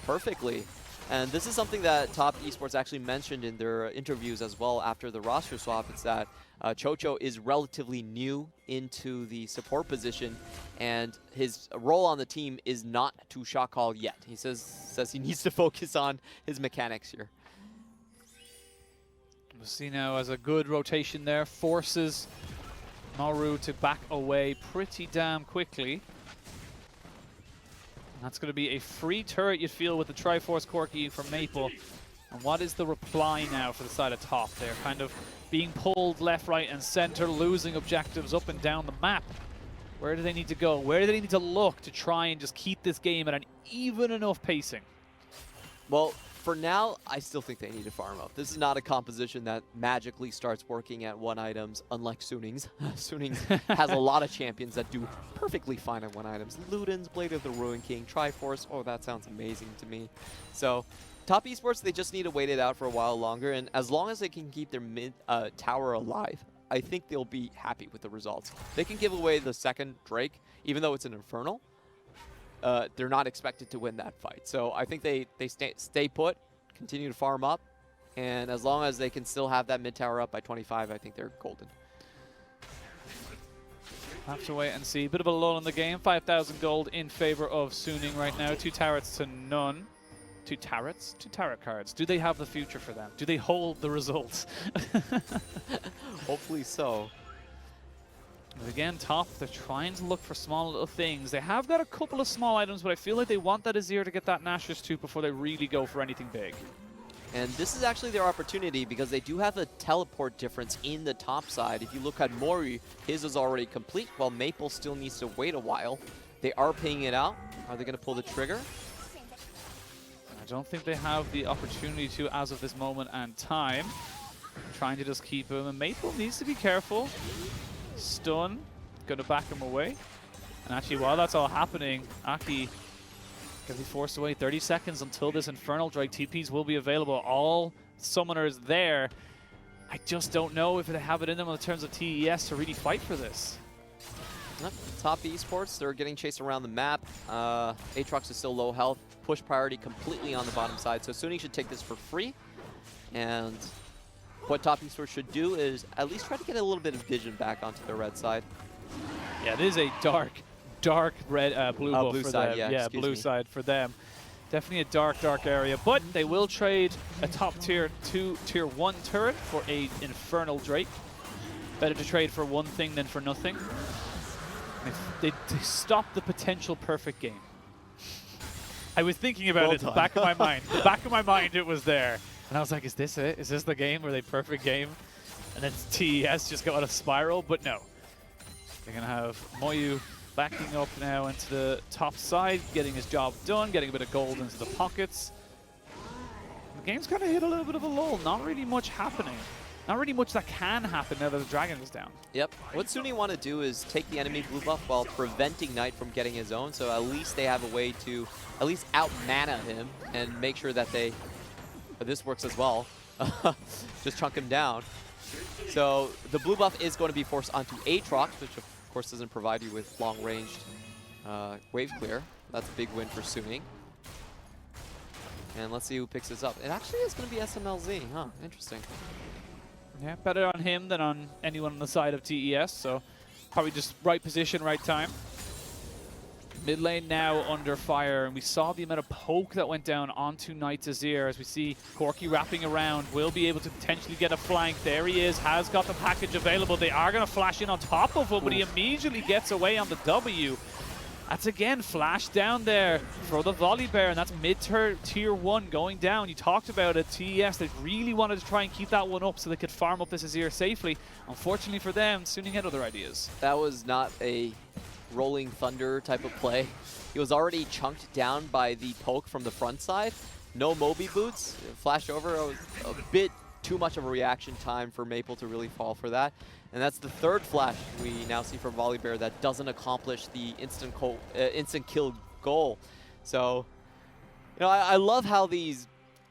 perfectly. And this is something that Top Esports actually mentioned in their interviews as well after the roster swap. It's that Chocho is relatively new into the support position, and his role on the team is not to shot call yet. He says he needs to focus on his mechanics here. We'll see now as a good rotation there, forces Moyu to back away pretty damn quickly. And that's going to be a free turret, you feel, with the Triforce Corki from Maple. And what is the reply now for the side of top? They're kind of being pulled left, right, and center, losing objectives up and down the map. Where do they need to go? Where do they need to look to try and just keep this game at an even enough pacing? Well, for now, I still think they need to farm up. This is not a composition that magically starts working at 1 items, unlike Sunning's. Sunning's has a lot of champions that do perfectly fine at 1 items. Luden's, Blade of the Ruin King, Triforce. Oh, that sounds amazing to me. So, Top Esports, they just need to wait it out for a while longer, and as long as they can keep their mid tower alive, I think they'll be happy with the results. They can give away the second Drake, even though it's an Infernal. They're not expected to win that fight. So I think they stay put, continue to farm up, and as long as they can still have that mid tower up by 25, I think they're golden. Have to wait and see. Bit of a lull in the game. 5,000 gold in favor of Suning right now. 2 turrets to none. 2 turrets? 2 turret cards. Do they have the future for them? Do they hold the results? Hopefully so. But again, top, they're trying to look for small little things. They have got a couple of small items, but I feel like they want that Azir to get that Nashor's too before they really go for anything big. And this is actually their opportunity because they do have a teleport difference in the top side. If you look at Moyu, his is already complete, while Maple still needs to wait a while. They are paying it out. Are they going to pull the trigger? I don't think they have the opportunity to as of this moment and time. Trying to just keep him, and Maple needs to be careful. Stun, going to back him away. And actually, while that's all happening, Aki going to be forced away 30 seconds until this Infernal Drake. TPs will be available. All summoners there. I just don't know if they have it in them in terms of TES to really fight for this. Top Esports, they're getting chased around the map. Aatrox is still low health. Push priority completely on the bottom side. So Sunni should take this for free. And what Top Esports should do is at least try to get a little bit of vision back onto the red side. Yeah, it is a dark red, blue buff blue for side, them. yeah, blue side for them. Definitely a dark area, but they will trade a top tier 1 turret for a Infernal Drake. Better to trade for one thing than for nothing. They stopped the potential perfect game. I was thinking about it in the back of my mind. The back of my mind, it was there. And I was like, is this it? Is this the game where they perfect game? And then TES just go on a spiral, but no. They're going to have Moyu backing up now into the top side, getting his job done, getting a bit of gold into the pockets. The game's kind of hit a little bit of a lull. Not really much happening. Not really much that can happen now that the dragon is down. Yep. What Sunni want to do is take the enemy blue buff while preventing Knight from getting his own, so at least they have a way to at least out-mana him and make sure that they... But this works as well. Just chunk him down. So the blue buff is going to be forced onto Aatrox, which of course doesn't provide you with long-ranged wave clear. That's a big win for Suning. And let's see who picks this up. It actually is going to be Smlz, huh? Interesting. Yeah, better on him than on anyone on the side of TES, so probably just right position, right time. Mid lane now under fire, and we saw the amount of poke that went down onto Knight's Azir as we see Corki wrapping around, will be able to potentially get a flank. There he is, has got the package available. They are going to flash in on top of him, but he immediately gets away on the W. That's again flash down there for the Volibear, and that's mid-tier 1 going down. You talked about it, TES, they really wanted to try and keep that one up so they could farm up this Azir safely. Unfortunately for them, Suning had other ideas. That was not a rolling thunder type of play. He was already chunked down by the poke from the front side. No Moby boots, flash over. It was a bit too much of a reaction time for Maple to really fall for that. And that's the third flash we now see from Volibear that doesn't accomplish the instant kill goal. So, you know, I love how these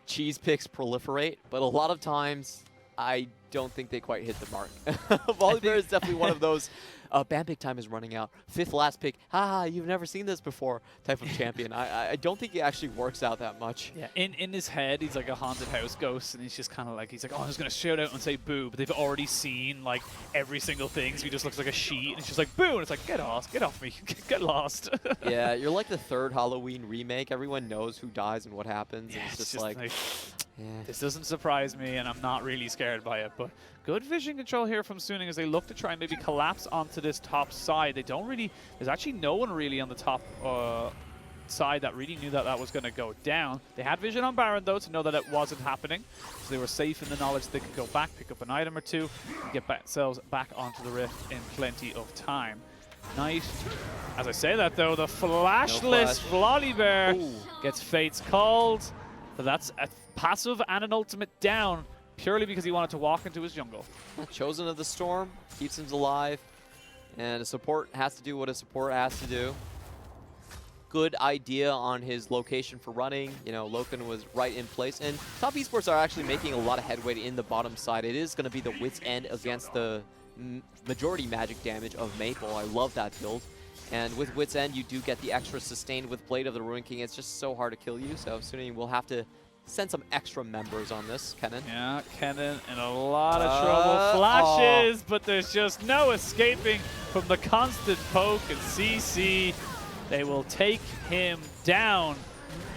cheese picks proliferate, but a lot of times I don't think they quite hit the mark. Volibear is definitely one of those ban pick time is running out. 5th last pick, haha, you've never seen this before type of champion. I don't think it actually works out that much. Yeah, in his head, he's like a haunted house ghost, and he's just kind of like, he's like, oh, I was going to shout out and say boo, but they've already seen like every single thing, so he just looks like a sheet, and it's just like boo, and it's like, get off me, get lost. Yeah, you're like the 3rd Halloween remake. Everyone knows who dies and what happens. Yeah, and it's just like yeah. This doesn't surprise me, and I'm not really scared by it, but good vision control here from Suning as they look to try and maybe collapse onto this top side. They don't really, there's actually no one really on the top side that really knew that that was going to go down. They had vision on Baron though to know that it wasn't happening, so they were safe in the knowledge they could go back, pick up an item or two, and get themselves back onto the rift in plenty of time. Knight, as I say that though, the flashless Volibear gets Fates called, but that's a passive and an ultimate down, purely because he wanted to walk into his jungle. Chosen of the Storm keeps him alive, and a support has to do what a support has to do. Good idea on his location for running. You know, LokeN was right in place, and top esports are actually making a lot of headway in the bottom side. It is going to be the wit's end against the majority magic damage of Maple. I love that build. And with Wit's End, you do get the extra sustain with Blade of the Ruined King. It's just so hard to kill you, so Suning will have to send some extra members on this. Kennen. Yeah, Kennen in a lot of trouble. Flashes, but there's just no escaping from the constant poke and CC. They will take him down.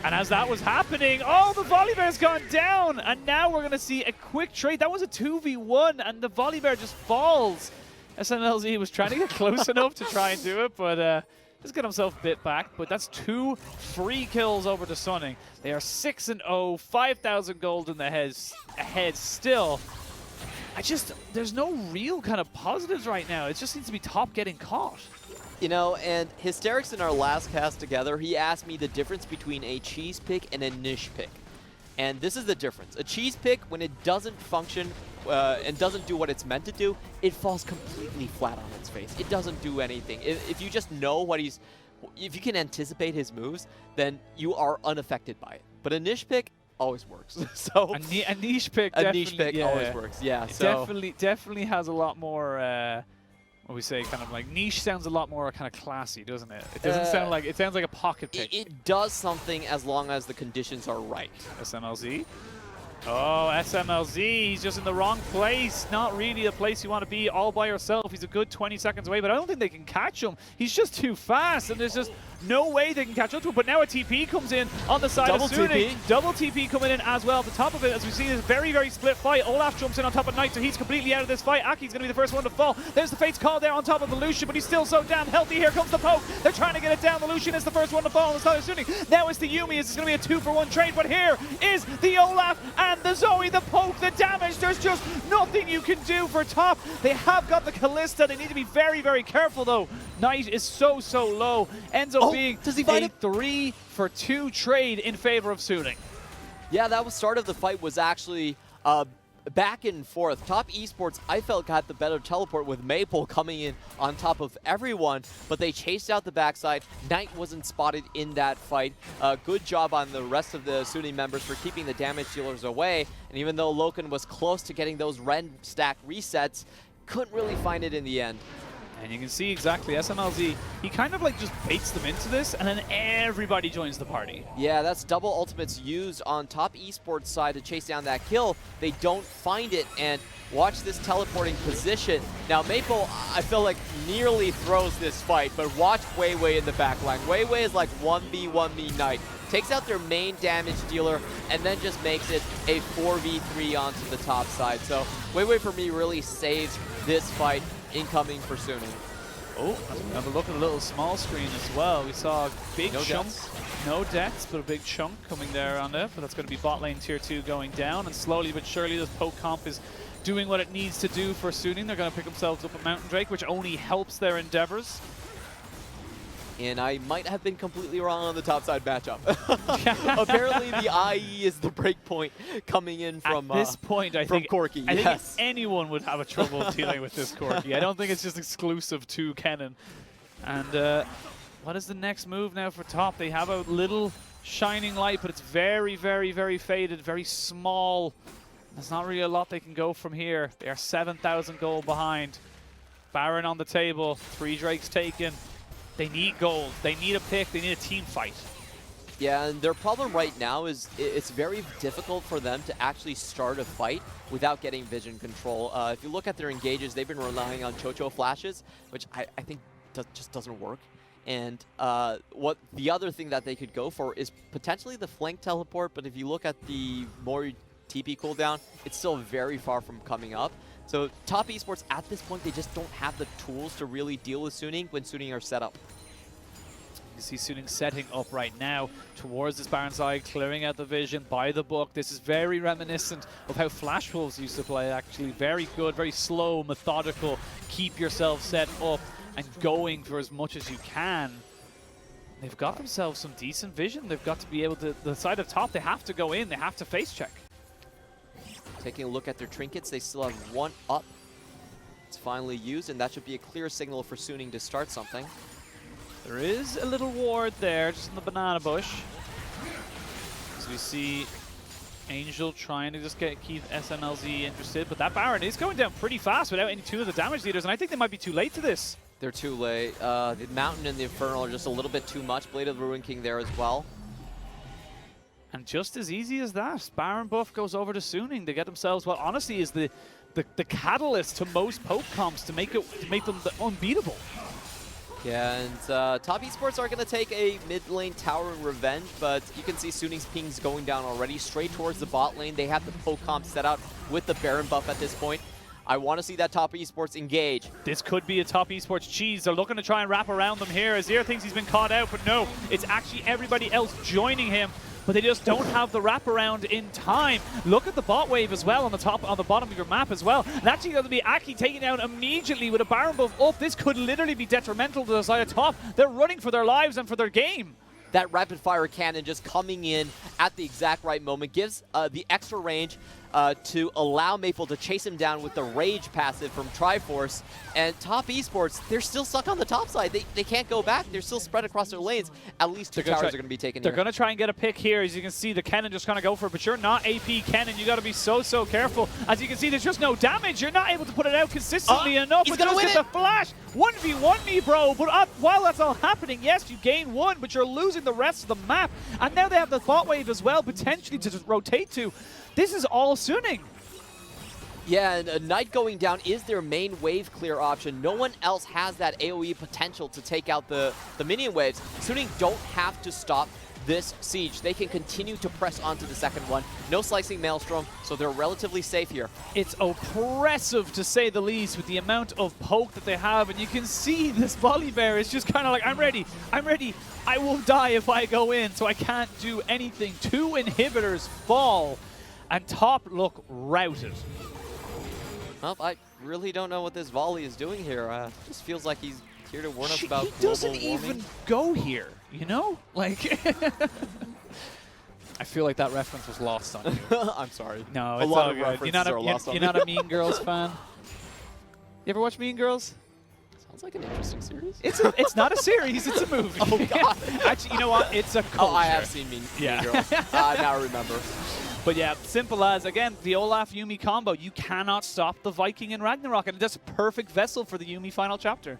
And as that was happening, oh, the Volibear's gone down. And now we're going to see a quick trade. That was a 2v1, and the Volibear just falls. Smlz was trying to get close enough to try and do it, but just get himself bit back. But that's 2 free kills over to Suning. They are 6-0, 5,000 gold in the ahead still. There's no real kind of positives right now. It just seems to be top getting caught. You know, and Hysterics in our last cast together, he asked me the difference between a cheese pick and a niche pick. And this is the difference. A cheese pick, when it doesn't function and doesn't do what it's meant to do, it falls completely flat on its face. It doesn't do anything. If you just know what if you can anticipate his moves, then you are unaffected by it. But a niche pick always works. So a niche pick, always works. Yeah, so definitely has a lot more. What we say, kind of like niche sounds a lot more kind of classy, doesn't it? It doesn't sound like, it sounds like a pocket pick. It does something as long as the conditions are right. Smlz. Oh, Smlz, he's just in the wrong place. Not really a place you want to be all by yourself. He's a good 20 seconds away, but I don't think they can catch him. He's just too fast, and there's just no way they can catch up to him. But now a TP comes in on the side of Suning. Double TP coming in as well. At the top of it, as we see this very, very split fight. Olaf jumps in on top of Knight, so he's completely out of this fight. Aki's going to be the first one to fall. There's the Fates call there on top of the Lucian, but he's still so damn healthy. Here comes the poke. They're trying to get it down. The Lucian is the first one to fall on the side of Suning. Now it's the Yuumi. It's going to be a 2-for-1 trade, but here is the Olaf and the Zoe, the poke, the damage. There's just nothing you can do for top. They have got the Kalista. They need to be very, very careful, though. Knight is so low. Ends up being a 3-for-2 trade in favor of Suning. Yeah, that was start of the fight was actually back and forth. Top esports, I felt, got the better teleport with Maple coming in on top of everyone, but they chased out the backside. Knight wasn't spotted in that fight. Good job on the rest of the Suning members for keeping the damage dealers away. And even though LokeN was close to getting those Ren stack resets, couldn't really find it in the end. And you can see exactly, Smlz, he kind of like just baits them into this, and then everybody joins the party. Yeah, that's double ultimates used on top esports side to chase down that kill. They don't find it, and watch this teleporting position. Now Maple, I feel like nearly throws this fight, but watch Weiwei in the backline. Weiwei is like 1v1v Knight. Takes out their main damage dealer, and then just makes it a 4v3 onto the top side. So Weiwei for me really saves this fight incoming for Suning. Oh, have a look at a little small screen as well. We saw a big chunk, no deaths, but a big chunk coming there on it. But that's going to be bot lane tier 2 going down, and slowly but surely this poke comp is doing what it needs to do for Suning. They're going to pick themselves up a Mountain Drake, which only helps their endeavors. And I might have been completely wrong on the topside matchup. Apparently the IE is the break point coming in from At this point, I think Corki. I think anyone would have a trouble dealing with this Corki. I don't think it's just exclusive to Kennen. And what is the next move now for top? They have a little shining light, but it's very, very, very faded, very small. There's not really a lot they can go from here. They are 7,000 gold behind. Baron on the table, 3 Drakes taken. They need gold. They need a pick. They need a team fight. Yeah, and their problem right now is it's very difficult for them to actually start a fight without getting vision control. If you look at their engages, they've been relying on Chocho flashes, which I think just doesn't work. And what the other thing that they could go for is potentially the flank teleport, but if you look at the Moyu TP cooldown, it's still very far from coming up. So top esports at this point, they just don't have the tools to really deal with Suning when Suning are set up. You see Suning setting up right now towards this Baron side, clearing out the vision by the book. This is very reminiscent of how Flash Wolves used to play, actually. Very good, very slow, methodical. Keep yourself set up and going for as much as you can. They've got themselves some decent vision. They've got to be able to, the side of top, they have to go in, they have to face check. Taking a look at their trinkets, they still have 1 up. It's finally used, and that should be a clear signal for Suning to start something. There is a little ward there, just in the banana bush. So we see Angel trying to just keep Smlz interested, but that Baron is going down pretty fast without any 2 of the damage leaders, and I think they might be too late to this. They're too late. The Mountain and the Infernal are just a little bit too much. Blade of the Ruin King there as well. And just as easy as that, Baron buff goes over to Suning. They get themselves what honestly is the catalyst to most poke comps to make them unbeatable. Yeah, and top esports are going to take a mid lane towering revenge, but you can see Suning's pings going down already, straight towards the bot lane. They have the poke comp set out with the Baron buff at this point. I want to see that top esports engage. This could be a top esports cheese. They're looking to try and wrap around them here. Azir thinks he's been caught out, but no, it's actually everybody else joining him. But they just don't have the wraparound in time. Look at the bot wave as well on the bottom of your map as well. And actually going to be Aki taken down immediately with a Baron buff up. This could literally be detrimental to the side of top. They're running for their lives and for their game. That rapid fire cannon just coming in at the exact right moment gives the extra range to allow Maple to chase him down with the Rage passive from Triforce. And top esports, they're still stuck on the top side. They can't go back. They're still spread across their lanes. At least 2 towers are going to be taken They're here. going to try and get a pick here. As you can see, the Kennen just going to go for it. But you're not AP Kennen. You got to be so careful. As you can see, there's just no damage. You're not able to put it out consistently enough. He's but going to just win get the flash. 1v1 me, bro. But while that's all happening, yes, you gain 1, but you're losing the rest of the map. And now they have the bot wave as well, potentially to just rotate to. This is all Suning. Yeah, and a Knight going down is their main wave clear option. No one else has that AoE potential to take out the minion waves. Suning don't have to stop this siege. They can continue to press onto the second one. No slicing Maelstrom, so they're relatively safe here. It's oppressive, to say the least, with the amount of poke that they have. And you can see this Volibear is just kind of like, I'm ready. I will die if I go in, so I can't do anything. 2 inhibitors fall, and top look routed. Well, I really don't know what this volley is doing here. Just feels like he's here to warn us about He global doesn't warming. even go here, you know? Like, I feel like that reference was lost on you. I'm sorry. No, A it's lot all of good. references are lost on You're me. not a Mean Girls fan? You ever watch Mean Girls? Sounds like an interesting series. It's not a series, it's a movie. Oh, God. Actually, you know what? It's a culture. Oh, I have seen Mean Girls. Now I remember. But yeah, simple as, again, the Olaf Yuumi combo. You cannot stop the Viking in Ragnarok, and that's a perfect vessel for the Yuumi final chapter.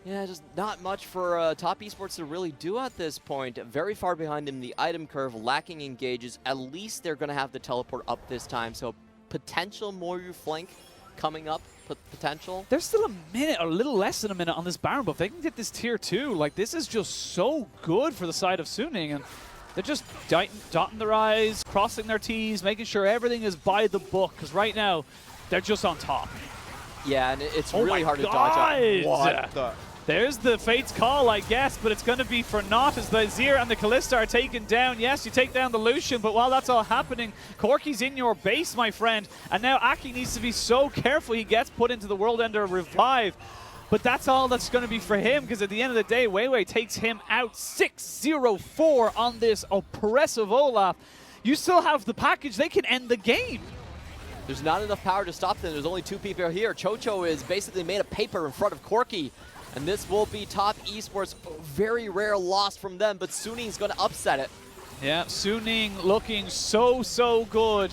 Yeah, just not much for Top Esports to really do at this point. Very far behind in the item curve, lacking engages. At least they're going to have the teleport up this time, so potential Moyu flank coming up, potential. There's still a minute, or a little less than a minute on this Baron, but if they can get this tier 2, like this is just so good for the side of Suning, and they're just dotting their I's, crossing their T's, making sure everything is by the book, because right now, they're just on top. Yeah, and it's Oh really my hard to dodge out. God! What the? There's the Fate's Call, I guess, but it's going to be for naught as the Azir and the Kalista are taken down. Yes, you take down the Lucian, but while that's all happening, Corki's in your base, my friend. And now Aki needs to be so careful he gets put into the World Ender revive. But that's all that's going to be for him, because at the end of the day, Weiwei takes him out 6-0-4 on this oppressive Olaf. You still have the package. They can end the game. There's not enough power to stop them. There's only 2 people here. QiuQiu is basically made of paper in front of Corki. And this will be Top Esports. Very rare loss from them, but Suning's going to upset it. Yeah, Suning looking so good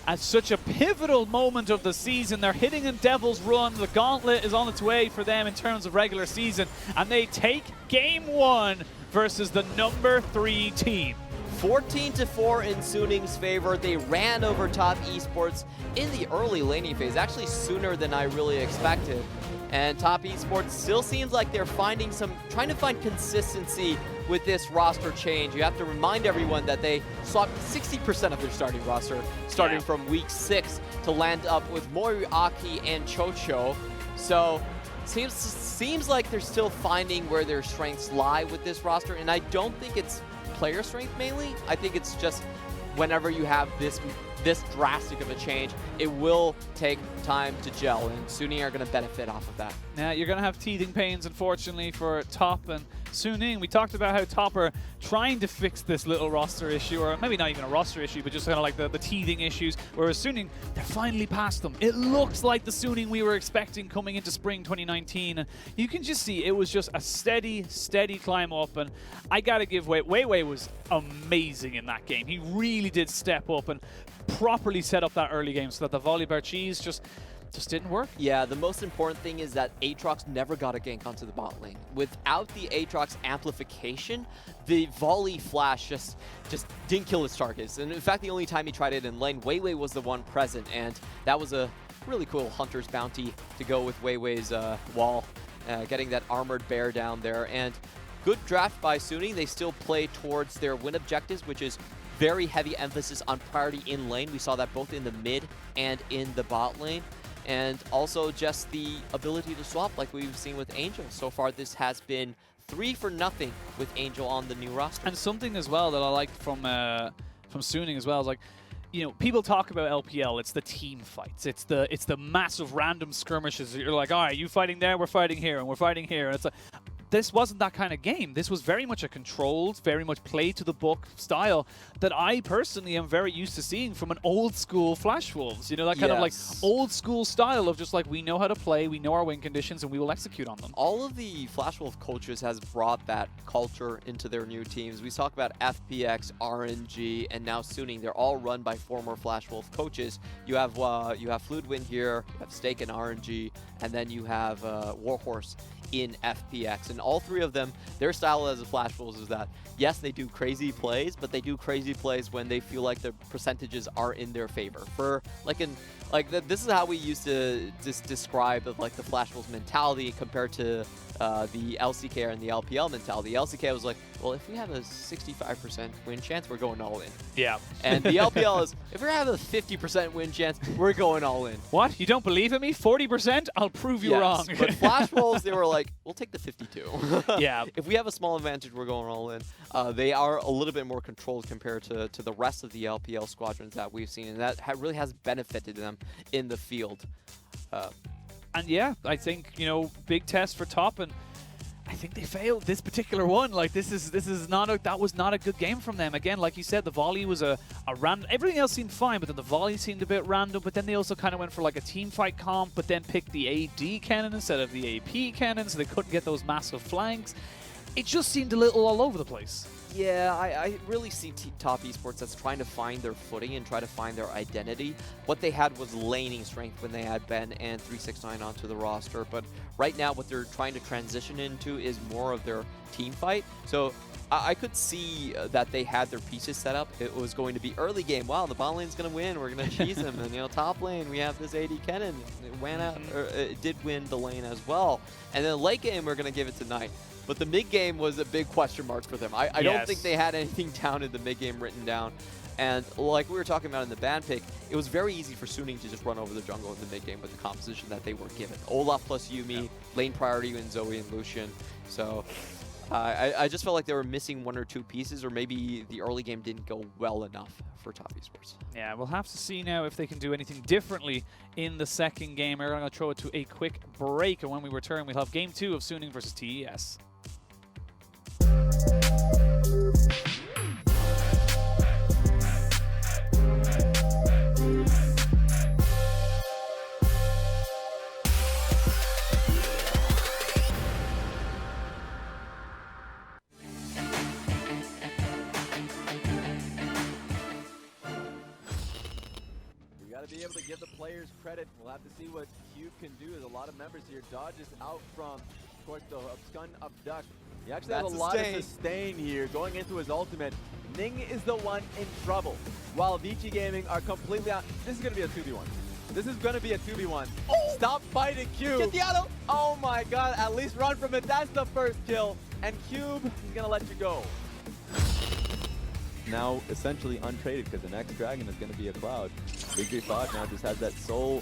at such a pivotal moment of the season. They're hitting in Devil's Run. The gauntlet is on its way for them in terms of regular season. And they take game 1 versus the number 3 team. 14-4 in Suning's favor. They ran over Top Esports in the early laning phase, actually sooner than I really expected. And Top Esports still seems like they're trying to find consistency with this roster change. You have to remind everyone that they swapped 60% of their starting roster, starting from week 6 to land up with Moyu, Aki, and QiuQiu. So seems like they're still finding where their strengths lie with this roster, and I don't think it's player strength mainly. I think it's just whenever you have this drastic of a change, it will take time to gel, and Suning are going to benefit off of that. Yeah, you're going to have teething pains, unfortunately, for Top and Suning. We talked about how Top are trying to fix this little roster issue, or maybe not even a roster issue, but just kind of like the teething issues, whereas Suning, they're finally past them. It looks like the Suning we were expecting coming into spring 2019. And you can just see it was just a steady climb up, and I got to give Weiwei was amazing in that game. He really did step up and properly set up that early game so that the Volibear cheese just didn't work. Yeah, the most important thing is that Aatrox never got a gank onto the bot lane. Without the Aatrox amplification, the volley flash just didn't kill his targets. And in fact, the only time he tried it in lane, Weiwei was the one present, and that was a really cool Hunter's Bounty to go with Weiwei's wall, getting that armored bear down there. And good draft by Suning. They still play towards their win objectives, which is very heavy emphasis on priority in lane. We saw that both in the mid and in the bot lane. And also just the ability to swap like we've seen with Angel. So far, this has been 3-0 with Angel on the new roster. And something as well that I liked from Suning as well is, like, you know, people talk about LPL, it's the team fights. It's the massive random skirmishes. You're like, all right, you fighting there, we're fighting here, and we're fighting here. And it's like, this wasn't that kind of game. This was very much a controlled, very much play to the book style that I personally am very used to seeing from an old school Flash Wolves. You know, that kind of like old school style of just like, we know how to play, we know our win conditions, and we will execute on them. All of the Flash Wolf coaches has brought that culture into their new teams. We talk about FPX, RNG, and now Suning. They're all run by former Flash Wolf coaches. You have Fluidwind here, you have Stake in RNG, and then you have Warhorse in FPX. And all 3 of them, their style as a Flash Wolves is that, yes, they do crazy plays, but they do crazy plays when they feel like the percentages are in their favor. For this is how we used to describe like the Flash Wolves mentality compared to the LCK and the LPL mentality. The LCK was like, well, if we have a 65% win chance, we're going all in. Yeah. And the LPL is, if we have a 50% win chance, we're going all in. What? You don't believe in me? 40%? I'll prove you wrong. But Flash Wolves, they were like, we'll take the 52. Yeah. If we have a small advantage, we're going all in. They are a little bit more controlled compared to the rest of the LPL squadrons that we've seen, and that really has benefited them in the field. And yeah, I think, you know, big test for Top, and I think they failed this particular one. Like, that was not a good game from them. Again, like you said, the volley was a random. Everything else seemed fine, but then the volley seemed a bit random. But then they also kind of went for like a team fight comp, but then picked the AD cannon instead of the AP cannon, so they couldn't get those massive flanks. It just seemed a little all over the place. Yeah, I really see top esports that's trying to find their footing and try to find their identity. What they had was laning strength when they had Ben and 369 onto the roster, but right now what they're trying to transition into is more of their team fight. So I could see that they had their pieces set up. It was going to be early game. Wow, the bot lane's going to win. We're going to cheese him. And, you know, top lane, we have this AD Kennen. It went out, or it did win the lane as well. And then late game, we're going to give it to Knight. But the mid game was a big question mark for them. I don't think they had anything down in the mid game written down. And like we were talking about in the ban pick, it was very easy for Suning to just run over the jungle in the mid game with the composition that they were given. Olaf plus Yuumi, lane priority in Zoe and Lucian. So I just felt like they were missing one or two pieces, or maybe the early game didn't go well enough for top esports. Yeah, we'll have to see now if they can do anything differently in the second game. We're going to throw it to a quick break, and when we return, we'll have game 2 of Suning versus TES. Be able to give the players credit. We'll have to see what QiuQiu can do. There's a lot of members here. Dodge is out from, of course, the Abscun Abduct. He actually has a lot of sustain here going into his ultimate. Ning is the one in trouble, while Vici Gaming are completely out. This is going to be a 2v1. This is going to be a 2v1. Oh! Stop fighting Cube. Get the auto. Oh my god, at least run from it. That's the first kill. And Cube is going to let you go. Now essentially untraded because the next dragon is going to be a Cloud. Big 5 now just has that soul.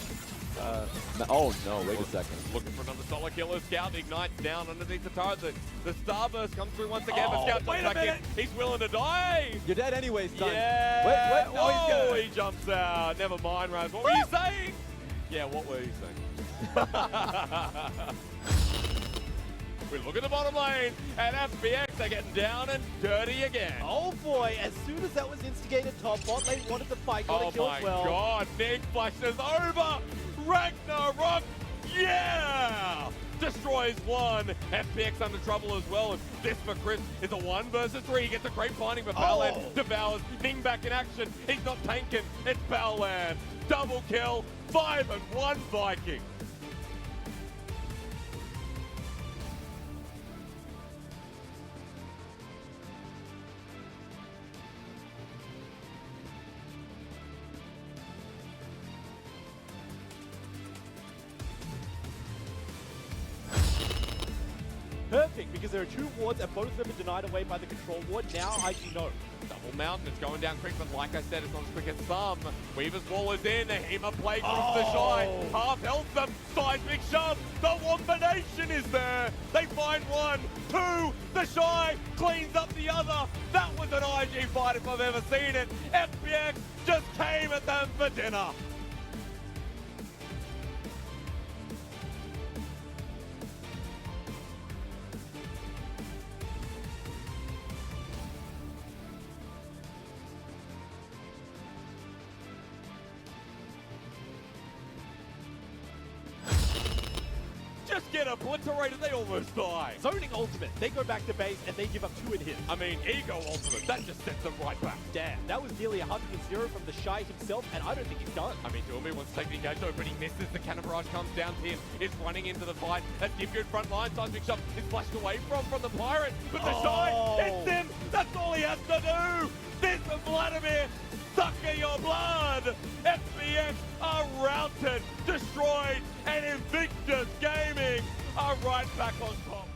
Oh no, wait a second. Looking for another solo killer. Scout ignites down underneath the turret. The Starburst comes through once again. But Scout comes back in. He's willing to die. You're dead anyways, son. Yeah. Wait. Oh, he's gonna... he jumps out. Never mind, Raz. What were you saying? Yeah, what were you saying? We look at the bottom lane, and FBX are getting down and dirty again. Oh boy, as soon as that was instigated top, bot lane wanted to fight, got a kill as well. Oh my god, Nick flashes over! Ragnarok, yeah! Destroys one, FBX under trouble as well, and this for Chris is a 1 versus 3. He gets a great finding, but Baolan devours. Ning back in action, he's not tanking, it's Baolan. Double kill, 5-1 Viking. Perfect, because there are 2 wards and both of them are denied away by the control ward. Now I do know. Double mountain, it's going down quick, but like I said, it's not as quick as some. Weaver's wall is in, the Hema plague from the Shy. Half health them, seismic shove, the Wamba Nation is there. They find 1, 2, the Shy cleans up the other. That was an IG fight if I've ever seen it. FBX just came at them for dinner. Just get obliterated, they almost die. Zoning ultimate, they go back to base and they give up 2 in hits. I mean, ego ultimate, that just sets them right back. Damn, that was nearly 100-0 from the Shy himself, and I don't think he's done. I mean, Yuumi wants to take the engage though, but he misses. The cannon barrage comes down to him. It's running into the fight. That QiuQiu front line, seismic shove is flashed away from the pirate, but the Shy hits him. That's all he has to do. This is Vladimir. Sucker your blood! FBX are routed, destroyed, and Invictus Gaming are right back on top.